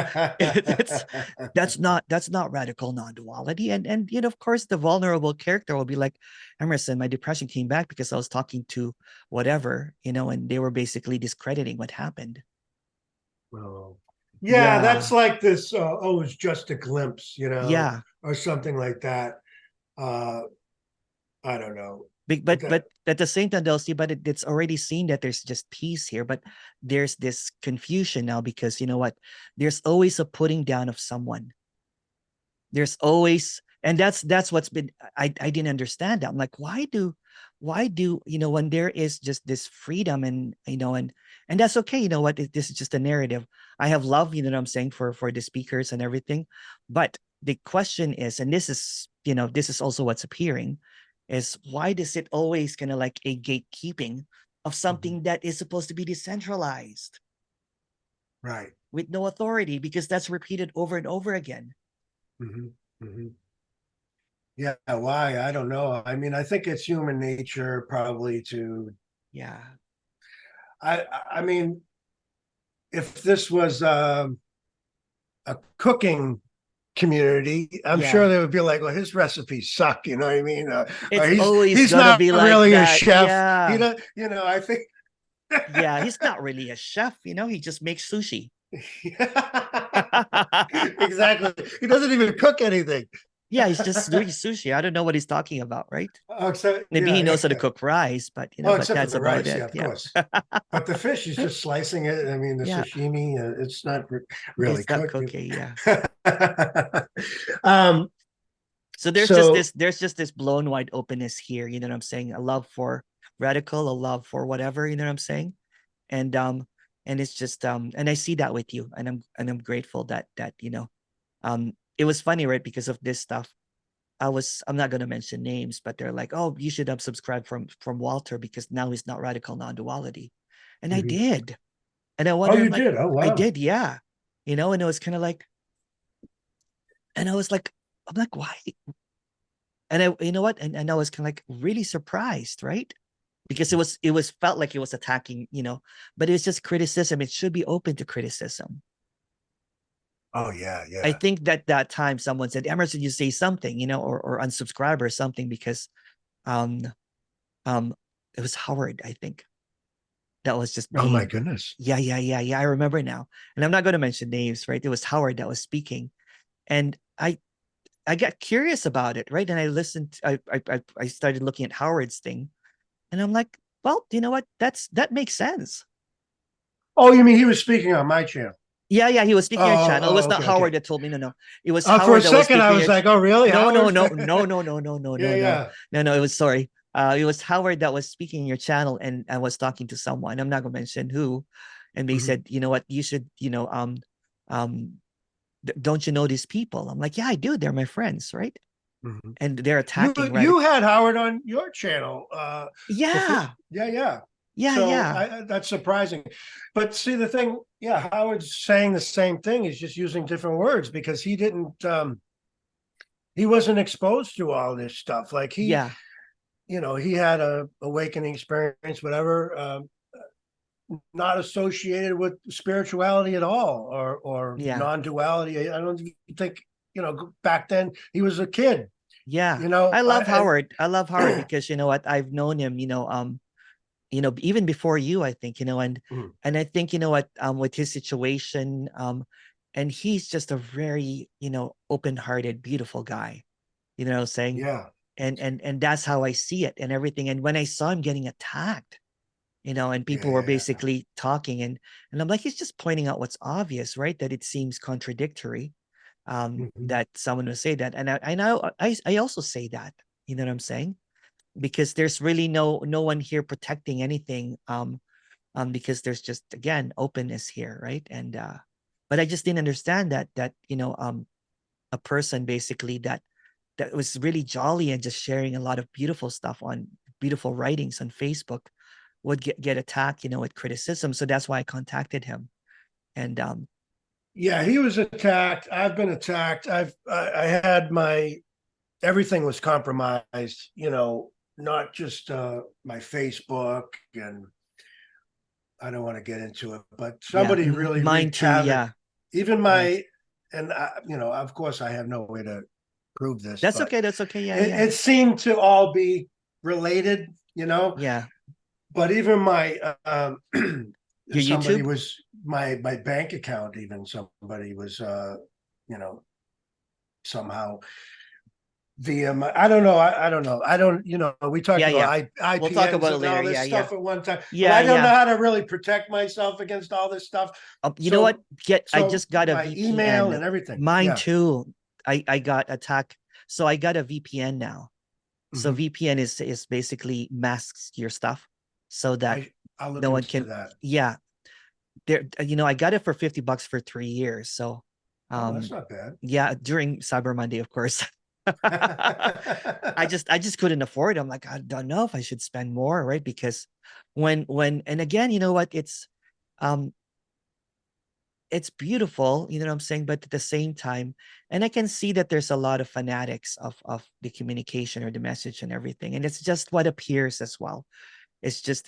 that's not radical non-duality. And you know, of course the vulnerable character will be like, Emerson, my depression came back because I was talking to whatever, you know, and they were basically discrediting what happened. Well, yeah, that's Yeah. like this. Oh, it's just a glimpse, you know, Yeah. or something like that. Uh, I don't know. But at the same time they'll see, but it's already seen that there's just peace here, but there's this confusion now because you know what, there's always a putting down of someone. There's always, and that's what's been, I didn't understand that. I'm like, why do you know, when there is just this freedom and you know, and that's okay, you know what, this is just a narrative. I have love, you know what I'm saying, for the speakers and everything, but the question is, and this is, you know, this is also what's appearing, is why does it always kind of like a gatekeeping of Mhm. something that is supposed to be decentralized Right. with no authority, because that's repeated over and over again. Hmm. Hmm. Yeah, why? I don't know. I mean, I think it's human nature probably to. Yeah. I mean, if this was a cooking community, I'm sure Yeah. they would be like, "Well, his recipes suck." You know what I mean? Or It's always he's gonna not be like really a that. chef. He Yeah. does, you know. I think. Yeah. He's not really a chef, he just makes sushi. Exactly. He doesn't even cook anything. Yeah, he's just doing sushi. I don't know what he's talking about, right? Oh, except Maybe he yeah, knows how to yeah. cook rice, but Oh, but except for that's the about rice, yeah, it. of Yeah. course. But the fish, he's just slicing it. I mean, the Yeah, sashimi, it's not really it's not cooked. cooking. Yeah. um, So so there's just this blown wide openness here. You know what I'm saying? A love for radical, a love for whatever. You know what I'm saying? And it's just and I see that with you, and I'm grateful that it was funny, right? Because of this stuff, I'm not gonna mention names, but they're like, oh, you should unsubscribe from Walter because now he's not radical non-duality, and I mhm. did, and I Oh, wonder, I'm you like, did? Oh, I wow. did, yeah, and it was kind of like, and I was like, I'm like, why? And I, you know what? And I was kind of like really surprised, right? Because it was felt like it was attacking, but it was just criticism. It should be open to criticism. Oh, yeah, I yeah. think that time someone said, Emerson, you say something, or unsubscribe or something because um um it was Howard, I think. That was just Oh, my being, goodness. yeah, yeah, yeah, yeah. I remember now. And I'm not going to mention names, right? It was Howard that was speaking. And I got curious about it, right? And I listened, I started looking at Howard's thing, and I'm like, well, you know what? That makes sense. Oh, you mean he was speaking on my channel? Yeah, yeah, he was Oh, speaking on your channel. It was not okay, okay. Howard that told me. No, no. It was For a Howard that was second, I speaking was your like, "Oh, really, no, no, Howard?" no, no, no, no, no, no, Yeah, no, no. yeah. No, no, it was sorry. It was Howard that was speaking your channel, and I was talking to someone. I'm not gonna mention who. And they Mhm, said, you know what, you should, um, don't you know these people? I'm like, yeah, I do. They're my friends, right? mhm. And they're You attacking you radical. had Howard on your channel before. Yeah, Yeah, yeah. yeah, So yeah, that's surprising. But see the thing, yeah, Howard's saying the same thing. He's just using different words because he wasn't exposed to all this stuff. Like yeah, he had a awakening experience, whatever, not associated with spirituality at all or yeah, non-duality. I don't think, back then he was a kid, yeah. I I love and Howard. I love Howard because you know what? I've known him, even before you, I think, and I think, with his situation, and he's just a very, open-hearted, beautiful guy, what I'm saying? yeah. And that's how I see it and everything. And when I saw him getting attacked, and Yeah, people were yeah. basically talking, and I'm like, he's just pointing out what's obvious, right? That it seems contradictory, Mhm. that someone would say that. And I know I also say that, you know what I'm saying? Because there's really no one here protecting anything, because there's just, again, openness here, right? And but I just didn't understand that a person basically that was really jolly and just sharing a lot of beautiful stuff on beautiful writings on Facebook would get attacked, with criticism. So that's why I contacted him. And Yeah, he was attacked. I've been attacked. I had my everything was compromised, not just my Facebook, and I don't want to get into it, but yeah, somebody really mine wreaked too. havoc. Yeah, Even mine. and of course, I have no way to prove this, That's but okay. That's okay. Yeah, it, yeah, it seemed to all be related. yeah. But even my Your somebody YouTube. was my bank account. Even somebody was you know somehow via my, I don't know. I don't know. I don't, we talked Yeah, about yeah. We'll talk IPNs about it and later. all Yeah, this yeah, stuff at one time, but yeah, I don't know yeah. how to really protect myself against all this stuff. You know what? So, I so just got a my email VPN. and everything. Mine Yeah. too. I got attacked. So I got a VPN now. So Hmm. VPN is basically masks your stuff so that I'll look no one into can. that. Yeah, there. I got it for $50 for 3 years. So, Oh, that's um, not bad. yeah, during Cyber Monday, of course. I just couldn't afford it. I'm like, I don't know if I should spend more, right? Because and again, you know what? Um it's beautiful, you know what I'm saying? But at the same time, and I can see that there's a lot of fanatics of the communication or the message and everything. And it's just what appears as well. It's just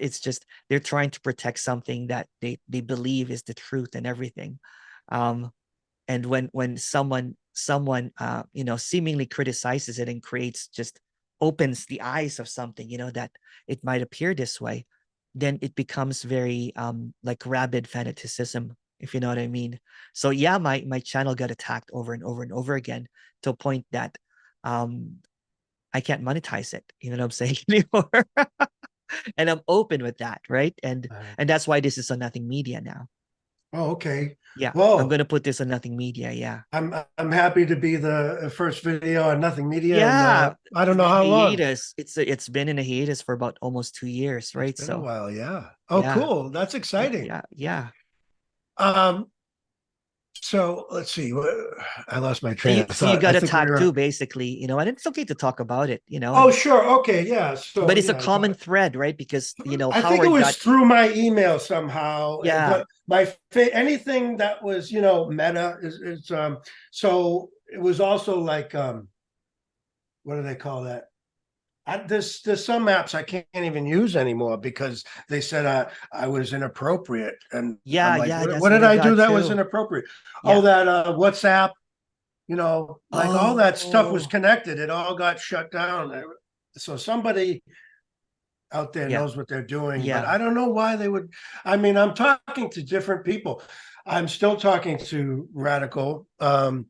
they're trying to protect something that they believe is the truth and everything. Um, and when someone you know, seemingly criticizes it and creates, just opens the eyes of something, you know, that it might appear this way, then it becomes very like rabid fanaticism, if you know what I mean. So yeah, my channel got attacked over and over and over again, to a point that um I can't monetize it, you know what I'm saying, anymore. And I'm open with that, right? Uh, And that's why this is on Nothing Media now. oh, okay. Yeah, I'm Well, gonna put this on Nothing Media. Yeah. I'm happy to be the first video on Nothing Media, and Yeah, I don't in know how long. hiatus. It's been in a hiatus for about almost 2 years, It's right? been a So while, yeah. Oh, yeah, cool. That's yeah, exciting. yeah, yeah. Um, so let's see. I lost my So train you of so you thought. I got think we attacked too, were. basically, you know, and it's okay to talk about it, you know, Oh, and sure. Okay, yeah. So but it's a yeah, I got common it. thread, right? Because you know I think it Howard was got, through my email somehow, yeah, but anything that was meta is. So it was also like what do they call that? There's some apps I can't even use anymore because they said I was inappropriate, and I'm yeah, like, yeah. what That's what did I I do got that was too. inappropriate? Oh, Yeah. that WhatsApp, like all that stuff was Oh, connected. It all got shut down. So somebody out there yeah, knows what they're doing, but yeah. I don't know why they would. I mean, I'm talking to different people. I'm still talking to Radical. I've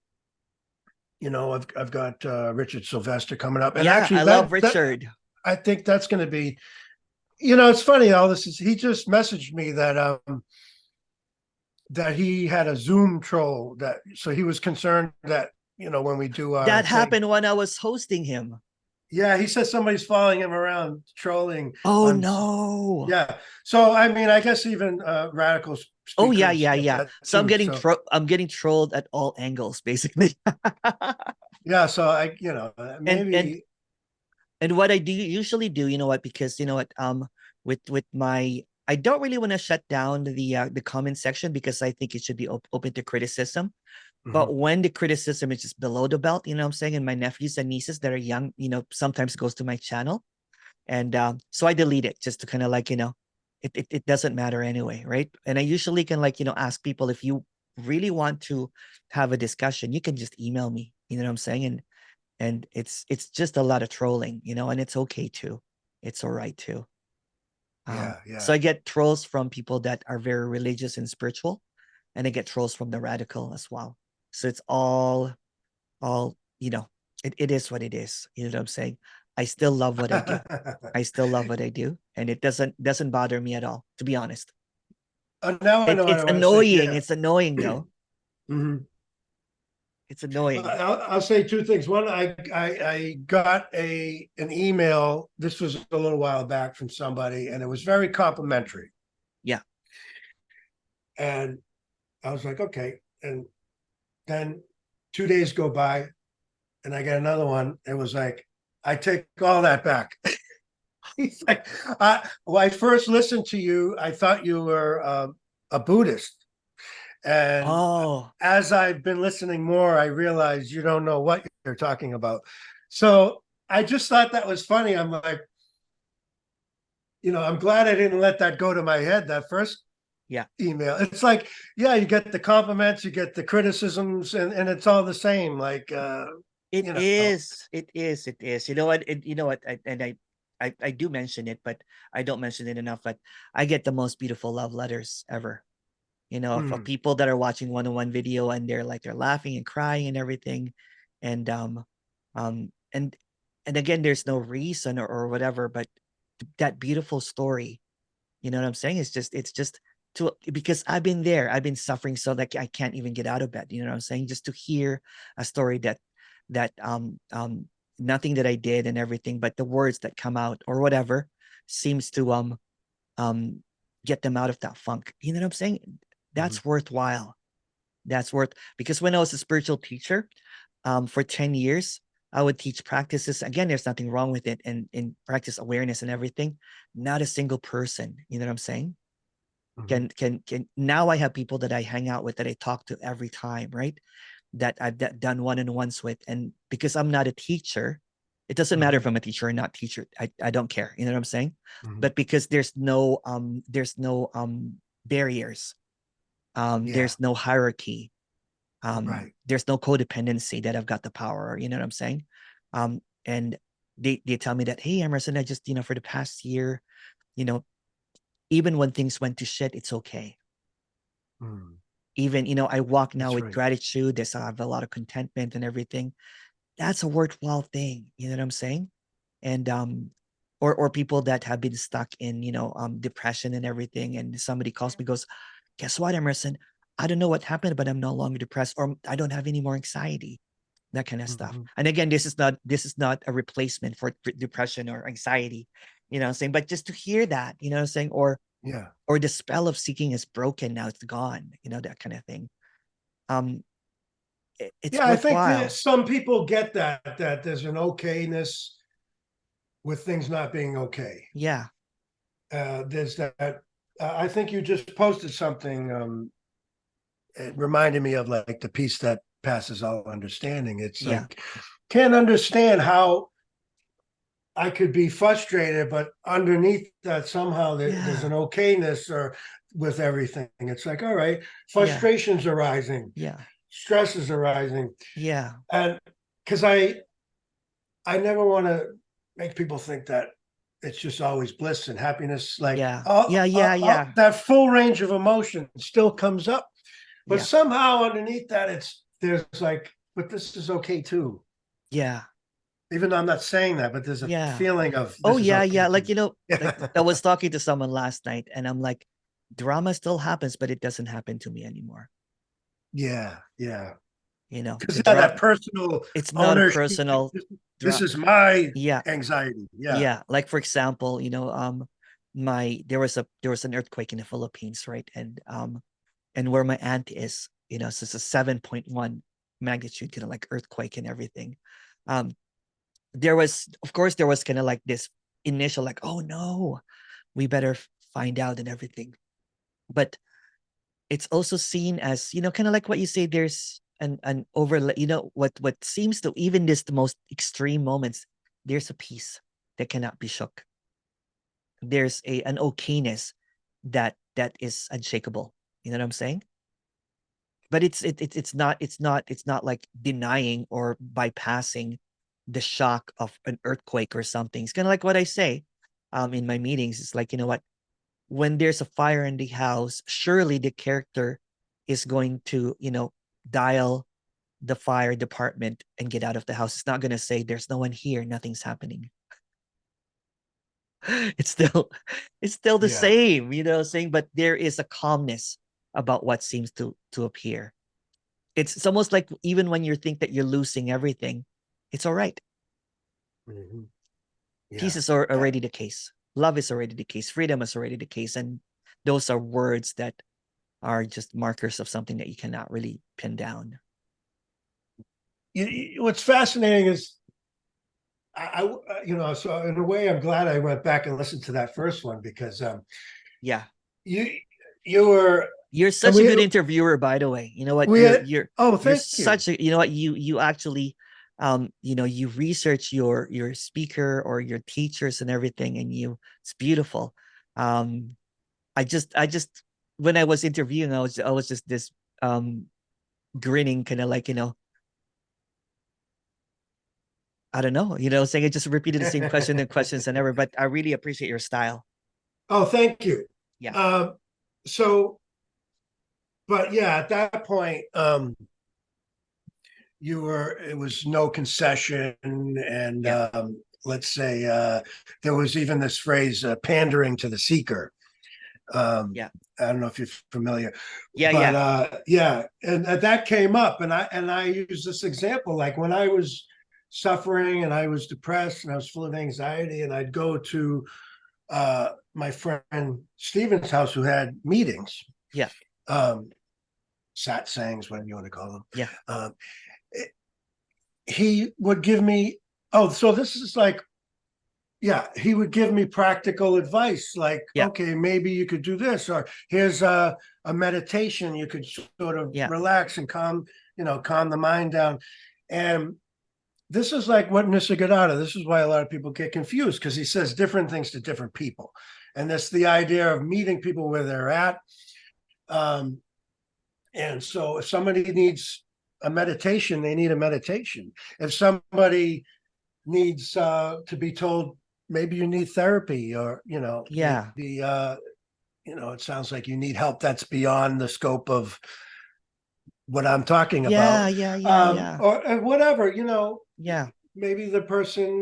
got Richard Sylvester coming up, and Yeah, actually I love that Richard. I think that's going to be. It's funny. All this is. He just messaged me that he had a Zoom troll, that so he was concerned that when we do our That thing. happened when I was hosting him. Yeah, he says somebody's following him around trolling Oh on. no. Yeah, so I mean, I guess even radicals Oh yeah, speakers yeah, get yeah. that So too. So I'm getting trolled at all angles, basically. yeah, so I and and maybe. and what I do usually do, you know what, because you know what, with my, I don't really want to shut down the comment section, because I think it should be open to criticism. Mhm. But when the criticism is just below the belt, you know what I'm saying, and my nephews and nieces that are young, you know, sometimes goes to my channel. And so I delete it, just to kind of like, you know, it doesn't matter anyway, right? And I usually can, like, you know, ask people, if you really want to have a discussion, you can just email me, you know what I'm saying? And it's just a lot of trolling, you know, and it's okay too. It's all right too. Yeah, So yeah. I get trolls from people that are very religious and spiritual, and I get trolls from the radical as well. So it's all, you know, it is what it is. You know what I'm saying? I still love what I do. I still love what I do, and it doesn't bother me at all, to be honest. Now I know what It's I want to say. annoying. Yeah. It's annoying though. Mhm. It's annoying. I'll say two things. One, I got an email. This was a little while back from somebody, and it was very complimentary. Yeah. And I was like, okay. And then 2 days go by, and I get another one. It was like, I take all that back. He's like, when I first listened to you, I thought you were a Buddhist. And Oh, as I've been listening more, I realize you don't know what you're talking about. So I just thought that was funny. I'm like, I'm glad I didn't let that go to my head, that first yeah. email. It's like, yeah, you get the compliments, you get the criticisms, and it's all the same. Like, It you know, is. It is. It is. You know what? You know what? I do mention it, but I don't mention it enough. But I get the most beautiful love letters ever. You know, for hmm, people that are watching one-on-one video, and they're laughing and crying and everything, and um, and and again, there's no reason or whatever, but that beautiful story. You know what I'm saying? It's just to, because I've been there. I've been suffering so that I can't even get out of bed. You know what I'm saying? Just to hear a story that nothing that I did and everything, but the words that come out or whatever seems to um get them out of that funk. You know what I'm saying? hmm. That's worthwhile. That's worth, because when I was a spiritual teacher, for 10 years, I would teach practices. Again, there's nothing wrong with it, and in practice awareness and everything. Not a single person, you know what I'm saying? Mhm. can now I have people that I hang out with, that I talk to every time, right? That I've done one-on-ones with. And because I'm not a teacher, it doesn't matter if Mhm. I'm a teacher or not teacher. I don't care. You know what I'm saying? Mhm. But because there's no barriers, Yeah. there's no hierarchy, Right. there's no codependency that I've got the power, you know what I'm saying? And they tell me that, hey, Emerson, I just, for the past year, you know, even when things went to shit, it's okay. Mm. Even, I walk now That's with right. gratitude. I have a lot of contentment and everything. That's a worthwhile thing. You know what I'm saying? And or people that have been stuck in, depression and everything. And somebody calls me, goes, guess what, Emerson? I don't know what happened, but I'm no longer depressed, or I don't have any more anxiety, that kind of stuff. Mhm. And again, this is not a replacement for depression or anxiety, what I'm saying? But just to hear that, what I'm saying, Yeah. or the spell of seeking is broken, now it's gone, that kind of thing. Um, it's Yeah, I think that worthwhile. some people get that there's an okayness with things not being okay. Yeah, There's that. I think you just posted something. It reminded me of like the peace that passes all understanding. It's yeah, like can't understand how I could be frustrated, but underneath that somehow there's yeah, an okayness or with everything. It's like, all right, yeah, frustrations arising, yeah, stresses arising, yeah, and because I never want to make people think that it's just always bliss and happiness. Like yeah, yeah, yeah, yeah, that full range of emotion still comes up, but yeah, somehow underneath that, there's like, but this is okay too. yeah, Even though I'm not saying that, but there's a yeah. feeling of Oh this is yeah, okay yeah. Like, too. like I was talking to someone last night, and I'm like, drama still happens, but it doesn't happen to me anymore. Yeah, yeah. The Because yeah, drama, that personal it's not a ownership. personal This drama. is my Yeah, anxiety. Yeah. yeah. Like, for example, there was an earthquake in the Philippines, right? And where my aunt is, so it's a 7.1 magnitude, kind of like earthquake and everything. Um, of course, there was kind of like this initial, like, oh no, we better find out and everything. But it's also seen as, kind of like what you say, there's an overlay, what seems to, even this, the most extreme moments, there's a peace that cannot be shook. There's an okayness that is unshakable. You know what I'm saying? But it's not like denying or bypassing the shock of an earthquake or something. It's kind of like what I say in my meetings. It's like, what, when there's a fire in the house, surely the character is going to, dial the fire department and get out of the house. It's not going to say there's no one here, nothing's happening. It's still it's still the Yeah. same, saying, but there is a calmness about what seems to appear. It's almost like, even when you think that you're losing everything, it's all right. Mhm. Peace Yeah. is Uh, already the case. Love is already the case. Freedom is already the case. And those are words that are just markers of something that you cannot really pin down. what's fascinating is so in a way, I'm glad I went back and listened to that first one because Yeah. you you were You're and such a good interviewer, by the way. You know what? we You're had you're oh you're thank you. such a, what, you actually, you research your speaker or your teachers and everything, and it's beautiful. Um, I just when I was interviewing, I was just this um grinning, kind of like, I don't know, saying, I just repeated the same question and questions and ever, but I really appreciate your style. Oh thank you. Yeah. Um, so but yeah, at that point, it was no concession and Yeah. let's say there was even this phrase pandering to the seeker. um, Yeah. I don't know if you're familiar, Yeah. but Yeah. yeah, and that came up, and I use this example like when I was suffering and I was depressed and I was full of anxiety, and I'd go to my friend Steven's house who had meetings, Yeah. um, satsangs, whatever you want to call them. Yeah. Um, he would give me, oh, so this is like yeah, he would give me practical advice like, Yeah. okay, maybe you could do this, or here's a meditation you could sort of Yeah. relax and calm the mind down. And this is like what Nisargadatta, this is why a lot of people get confused, because he says different things to different people. And that's the idea of meeting people where they're at. Um, and so if somebody needs a meditation, they need a meditation. If somebody needs to be told, maybe you need therapy, or, Yeah. maybe, it sounds like you need help that's beyond the scope of what I'm talking Yeah. about, Yeah. Yeah. Yeah. or whatever, Yeah. maybe the person,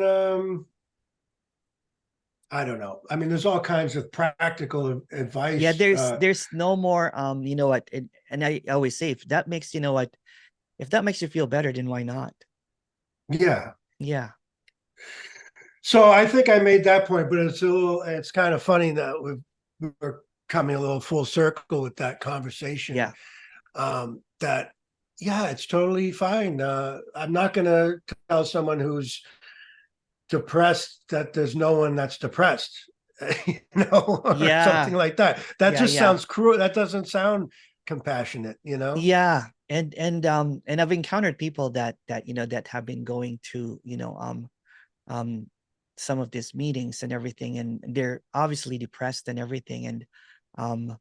I don't know. I mean, there's all kinds of practical Yeah. advice. There's no more you know what, and I always say, if that makes, you know what, if that makes you feel better, then why not? Yeah. Yeah. So I think I made that point, but it's kind of funny that we're coming a little full circle with that conversation. Yeah. That, yeah, it's totally fine. I'm not going to tell someone who's depressed that there's no one that's depressed, or something Yeah. like that. That Yeah. just Yeah. sounds cruel. That doesn't sound compassionate. Yeah. And I've encountered people that you know that have been going to, um some of these meetings and everything, and they're obviously depressed and everything, um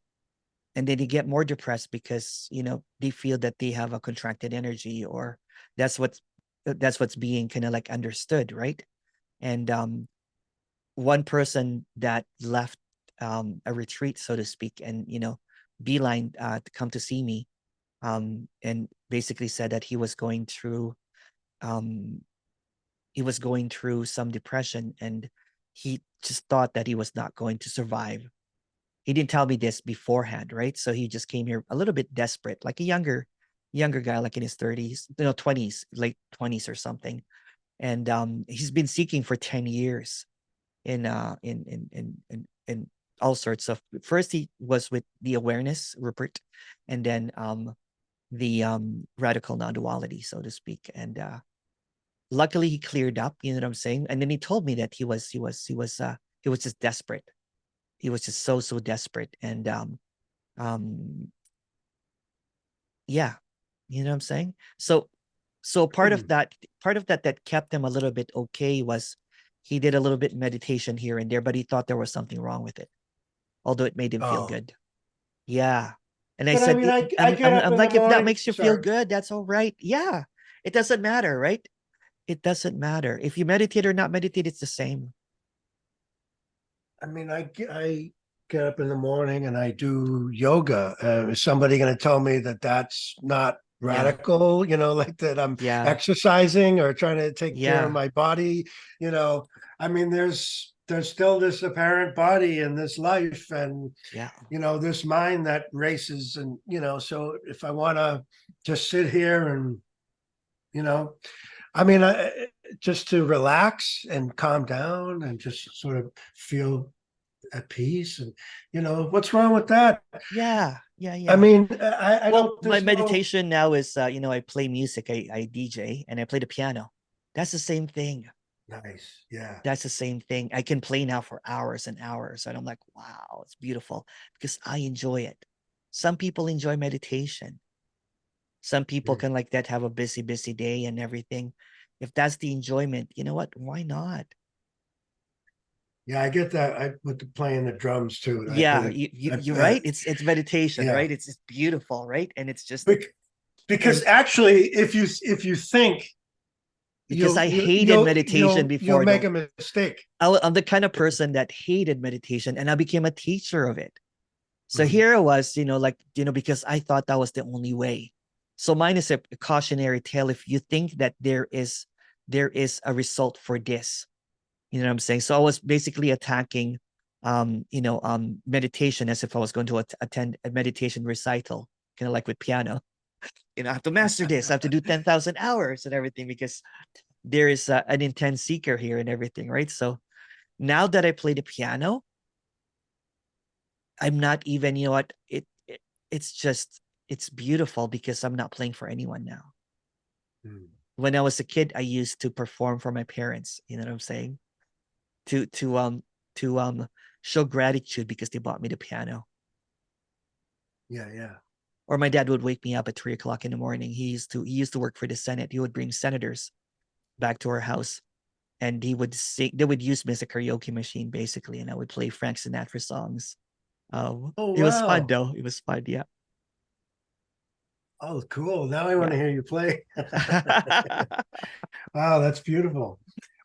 and then they get more depressed because, they feel that they have a contracted energy, or that's what's that's what's being kind of like understood, right? And one person that left a retreat, so to speak, and beeline to come to see me, and basically said that um he was going through some depression, and he just thought that he was not going to survive. He didn't tell me this beforehand, right? So he just came here a little bit desperate, like a younger guy, like in his 30s, 20s, late 20s or something. And he's been seeking for 10 years in all sorts of. First he was with the awareness, Rupert, and then the radical non-duality, so to speak. And luckily he cleared up, you know what I'm saying? And then he told me that he was just desperate. He was just so desperate. And um yeah, you know what I'm saying? So part of that that kept him a little bit okay was he did a little bit meditation here and there, but he thought there was something wrong with it, although it made him feel Oh, good. Yeah. And I but I said, mean, I get I'm up in the like, if that morning. makes you feel Sorry. good, that's all right. Yeah. It doesn't matter, right? It doesn't matter. If you meditate or not meditate, it's the same. I mean, I get up in the morning and I do yoga. Is somebody going to tell me that that's not Yeah. radical? Like that I'm Yeah. exercising or trying to take care of Yeah. my body. You know, I mean, there's still this apparent body in this life, and Yeah. this mind that races, and so if I want to just sit here and you know I mean, just to relax and calm down and just sort of feel at peace. And, what's wrong with that? Yeah. Yeah. I Yeah. mean, I Well, don't, my there's no, meditation now is, I play music, I DJ, and I play the piano. That's the same thing. nice. Yeah. That's the same thing. I can play now for hours and hours. And I'm like, wow, it's beautiful because I enjoy it. Some people enjoy meditation. Some people Mm. can like that have a busy day and everything. If that's the enjoyment, you know what? Why not? Yeah, I get that. I with the playing the drums too. I Yeah, play you're the, right. It's meditation, yeah. right? It's beautiful, right? And it's just Because and actually, if you think, because you'll I you, hated you'll meditation you'll before make though. a mistake. I'm the kind of person that hated meditation, and I became a teacher of it. So Mhm. here I was, like, because I thought that was the only way. So mine is a cautionary tale. If you think that there is a result for this, you know what I'm saying? So I was basically attacking, meditation as if I was going to attend a meditation recital, kind of like with piano. I have to master this. I have to do 10,000 hours and everything because there is an intense seeker here and everything, right? So now that I play the piano, I'm not even, you know what, it's just, it's beautiful because I'm not playing for anyone now. Mm. When I was a kid, I used to perform for my parents. You know what I'm saying? to to um show gratitude because they bought me the piano. Yeah. Or my dad would wake me up at 3 o'clock in the morning. He used to work for the Senate. He would bring senators back to our house, and he would sing. They would use me as a karaoke machine, basically, and I would play Frank Sinatra songs. Oh, It was fun wow. though. It was fun, yeah. Oh, cool. Now I want Yeah. to hear you play. Wow, that's beautiful.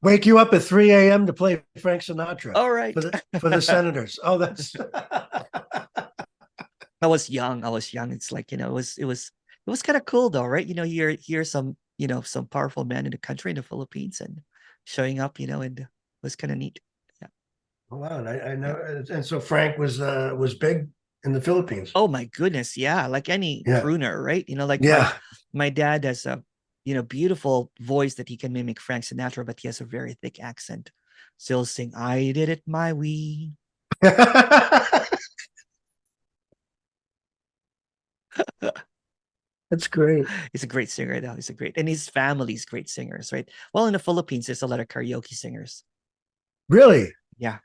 Wake you up at 3 a.m. to play Frank Sinatra All right. for the Senators. Oh, that's I was young. I was young. It's like, it was kind of cool though, right? Hear some, some powerful man in the country in the Philippines and showing up, and it was kind of neat. Yeah. wow. And I Yeah. know, and so Frank was big in the Philippines. Oh my goodness. Yeah. Like any Yeah, crooner, right? Like my yeah. my dad has a, beautiful voice that he can mimic Frank Sinatra, but he has a very thick accent. So he'll sing, I did it my way. That's great. He's a great singer, though. And his family's great singers, right? Well, in the Philippines, there's a lot of karaoke singers. Really, Yeah.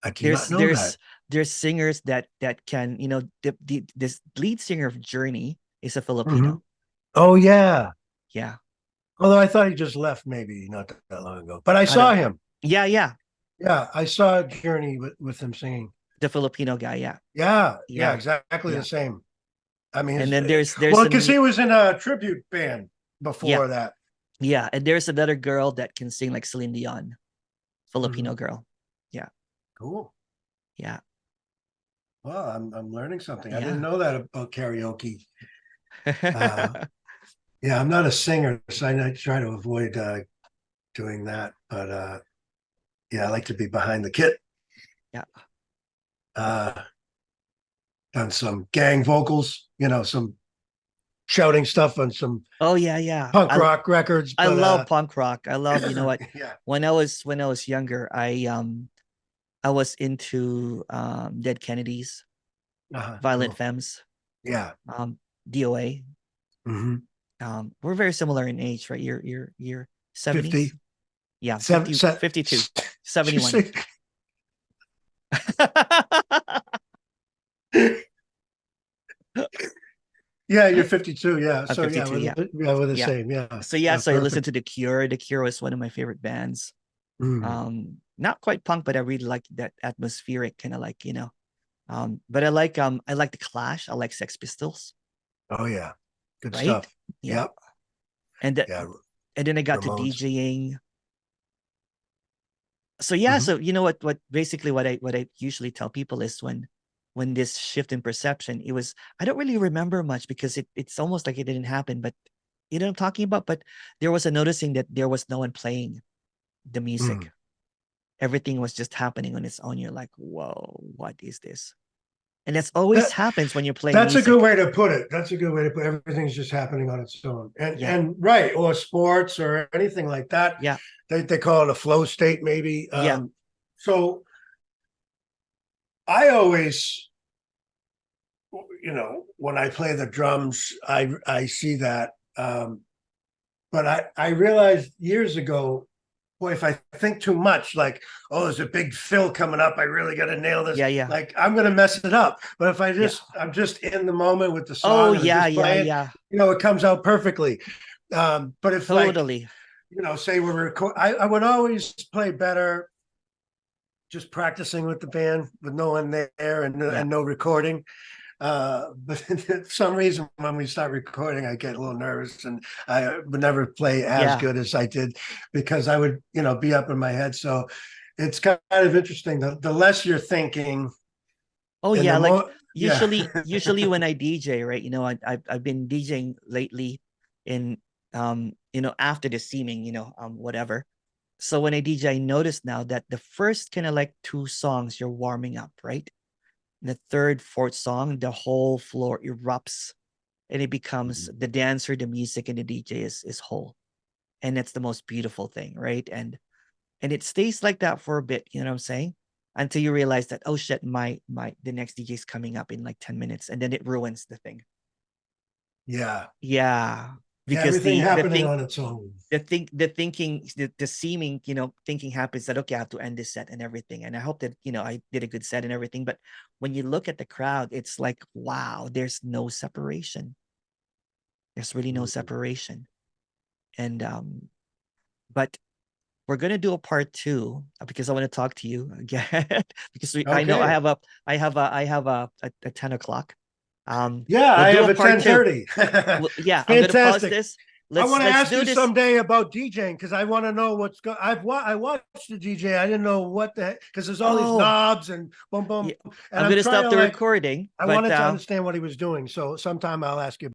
I did There's not know that. there's there's singers that can, this lead singer of Journey is a Mhm. Filipino. Oh, yeah. Yeah. Although I thought he just left maybe not that long ago, but I I saw don't him. Yeah, yeah. Yeah, I saw Journey with him singing. The Filipino guy, yeah. Yeah, Yeah. exactly the Yeah. same. I mean, And then there's well, a because he was in a tribute band yeah, before that. yeah. And there's another girl that can sing like Celine Dion, Mhm. Filipino girl. Yeah. Cool. Yeah. Well, I'm learning something. I didn't Yeah. know that about karaoke. Uh, yeah, I'm not a singer, so I try to avoid doing that. But yeah, I like to be behind the kit. Yeah. Uh, done some gang vocals, some shouting stuff on some Oh yeah, yeah. punk rock records. I But love punk rock. I love, yeah, when I was younger, I was into Dead Kennedys, Violent cool. Femmes, Yeah. DOA. Hmm. We're very similar in age, right? You're 70s. 50, Yeah, seven, 50, 52, you 71. say, 51. yeah, you're 52. Yeah. I'm So yeah, 52, yeah. we're the Yeah. same. Yeah. So yeah, Yeah. so I listened Perfect. to The Cure. The Cure was one of my favorite bands. Mm. Not quite punk, but I really like that atmospheric kind of like, but I like The Clash. I like Sex Pistols, Oh yeah. Good right? stuff. Yeah. Yep. And th- Yeah. and then I got to Ramones. DJing. So yeah, Hmm. so you know what basically what I usually tell people is when this shift in perception, I don't really remember much because it's almost like it didn't happen, but you know what I'm talking about? But there was a noticing that there was no one playing the music. Mm. Everything was just happening on its own. You're like, whoa, what is this? And that's always That happens when you're playing that's a good music. way to put it. That's a good way to put it. Everything's just happening on its own. And Yeah. right, or sports or anything like that. Yeah. They call it a flow state, maybe. Yeah. So I always, when I play the drums, I see that. But I realized years ago, boy, if I think too much, like, oh, there's a big fill coming up, I really got to nail this. Yeah. Yeah. Like, I'm gonna mess it up. But if Yeah. I'm just in the moment with the Oh song and I'm yeah, just yeah, playing, yeah. it comes out perfectly. But if like, Totally. say we're I would always play better just practicing with the band with no one there Yeah. and no recording. But for some reason, when we start recording, I get a little nervous and I would never play as Yeah. good as I did because I would, be up in my head. So it's kind of interesting. The less you're thinking Oh and the yeah, like more, yeah. usually when I DJ, right? I've been DJing lately in after the seeming, whatever. So when I DJ, I notice now that the first kind of like two songs you're warming up, right? The third, fourth song, the whole floor erupts and it becomes the dancer, the music, and the DJ is whole. And that's the most beautiful thing, right? And it stays like that for a bit, you know what I'm saying? Until you realize that, oh shit, the next DJ is coming up in like 10 minutes, and then it ruins the thing. Yeah. Yeah. because Everything the happening thing on its own. the thinking the seeming, thinking happens that, okay, I have to end this set and everything, and I hope that, I did a good set and everything. But when you look at the crowd, it's like, wow, there's no separation. There's really no Mhm. separation. And but we're gonna do a part two, because I want to talk to you again because I know Okay. I have a 10 o'clock. Yeah, We'll I do have a a part two. 10:30. Yeah, I'm gonna pause Fantastic. this. I want to Let's ask do you this. someday about DJing because I want to know what's going. I watched the DJ. I didn't know what the heck because there's all these Oh, knobs and boom yeah, boom, and I'm I'm gonna trying stop to the like. recording, I but wanted to understand what he was doing. So sometime I'll ask you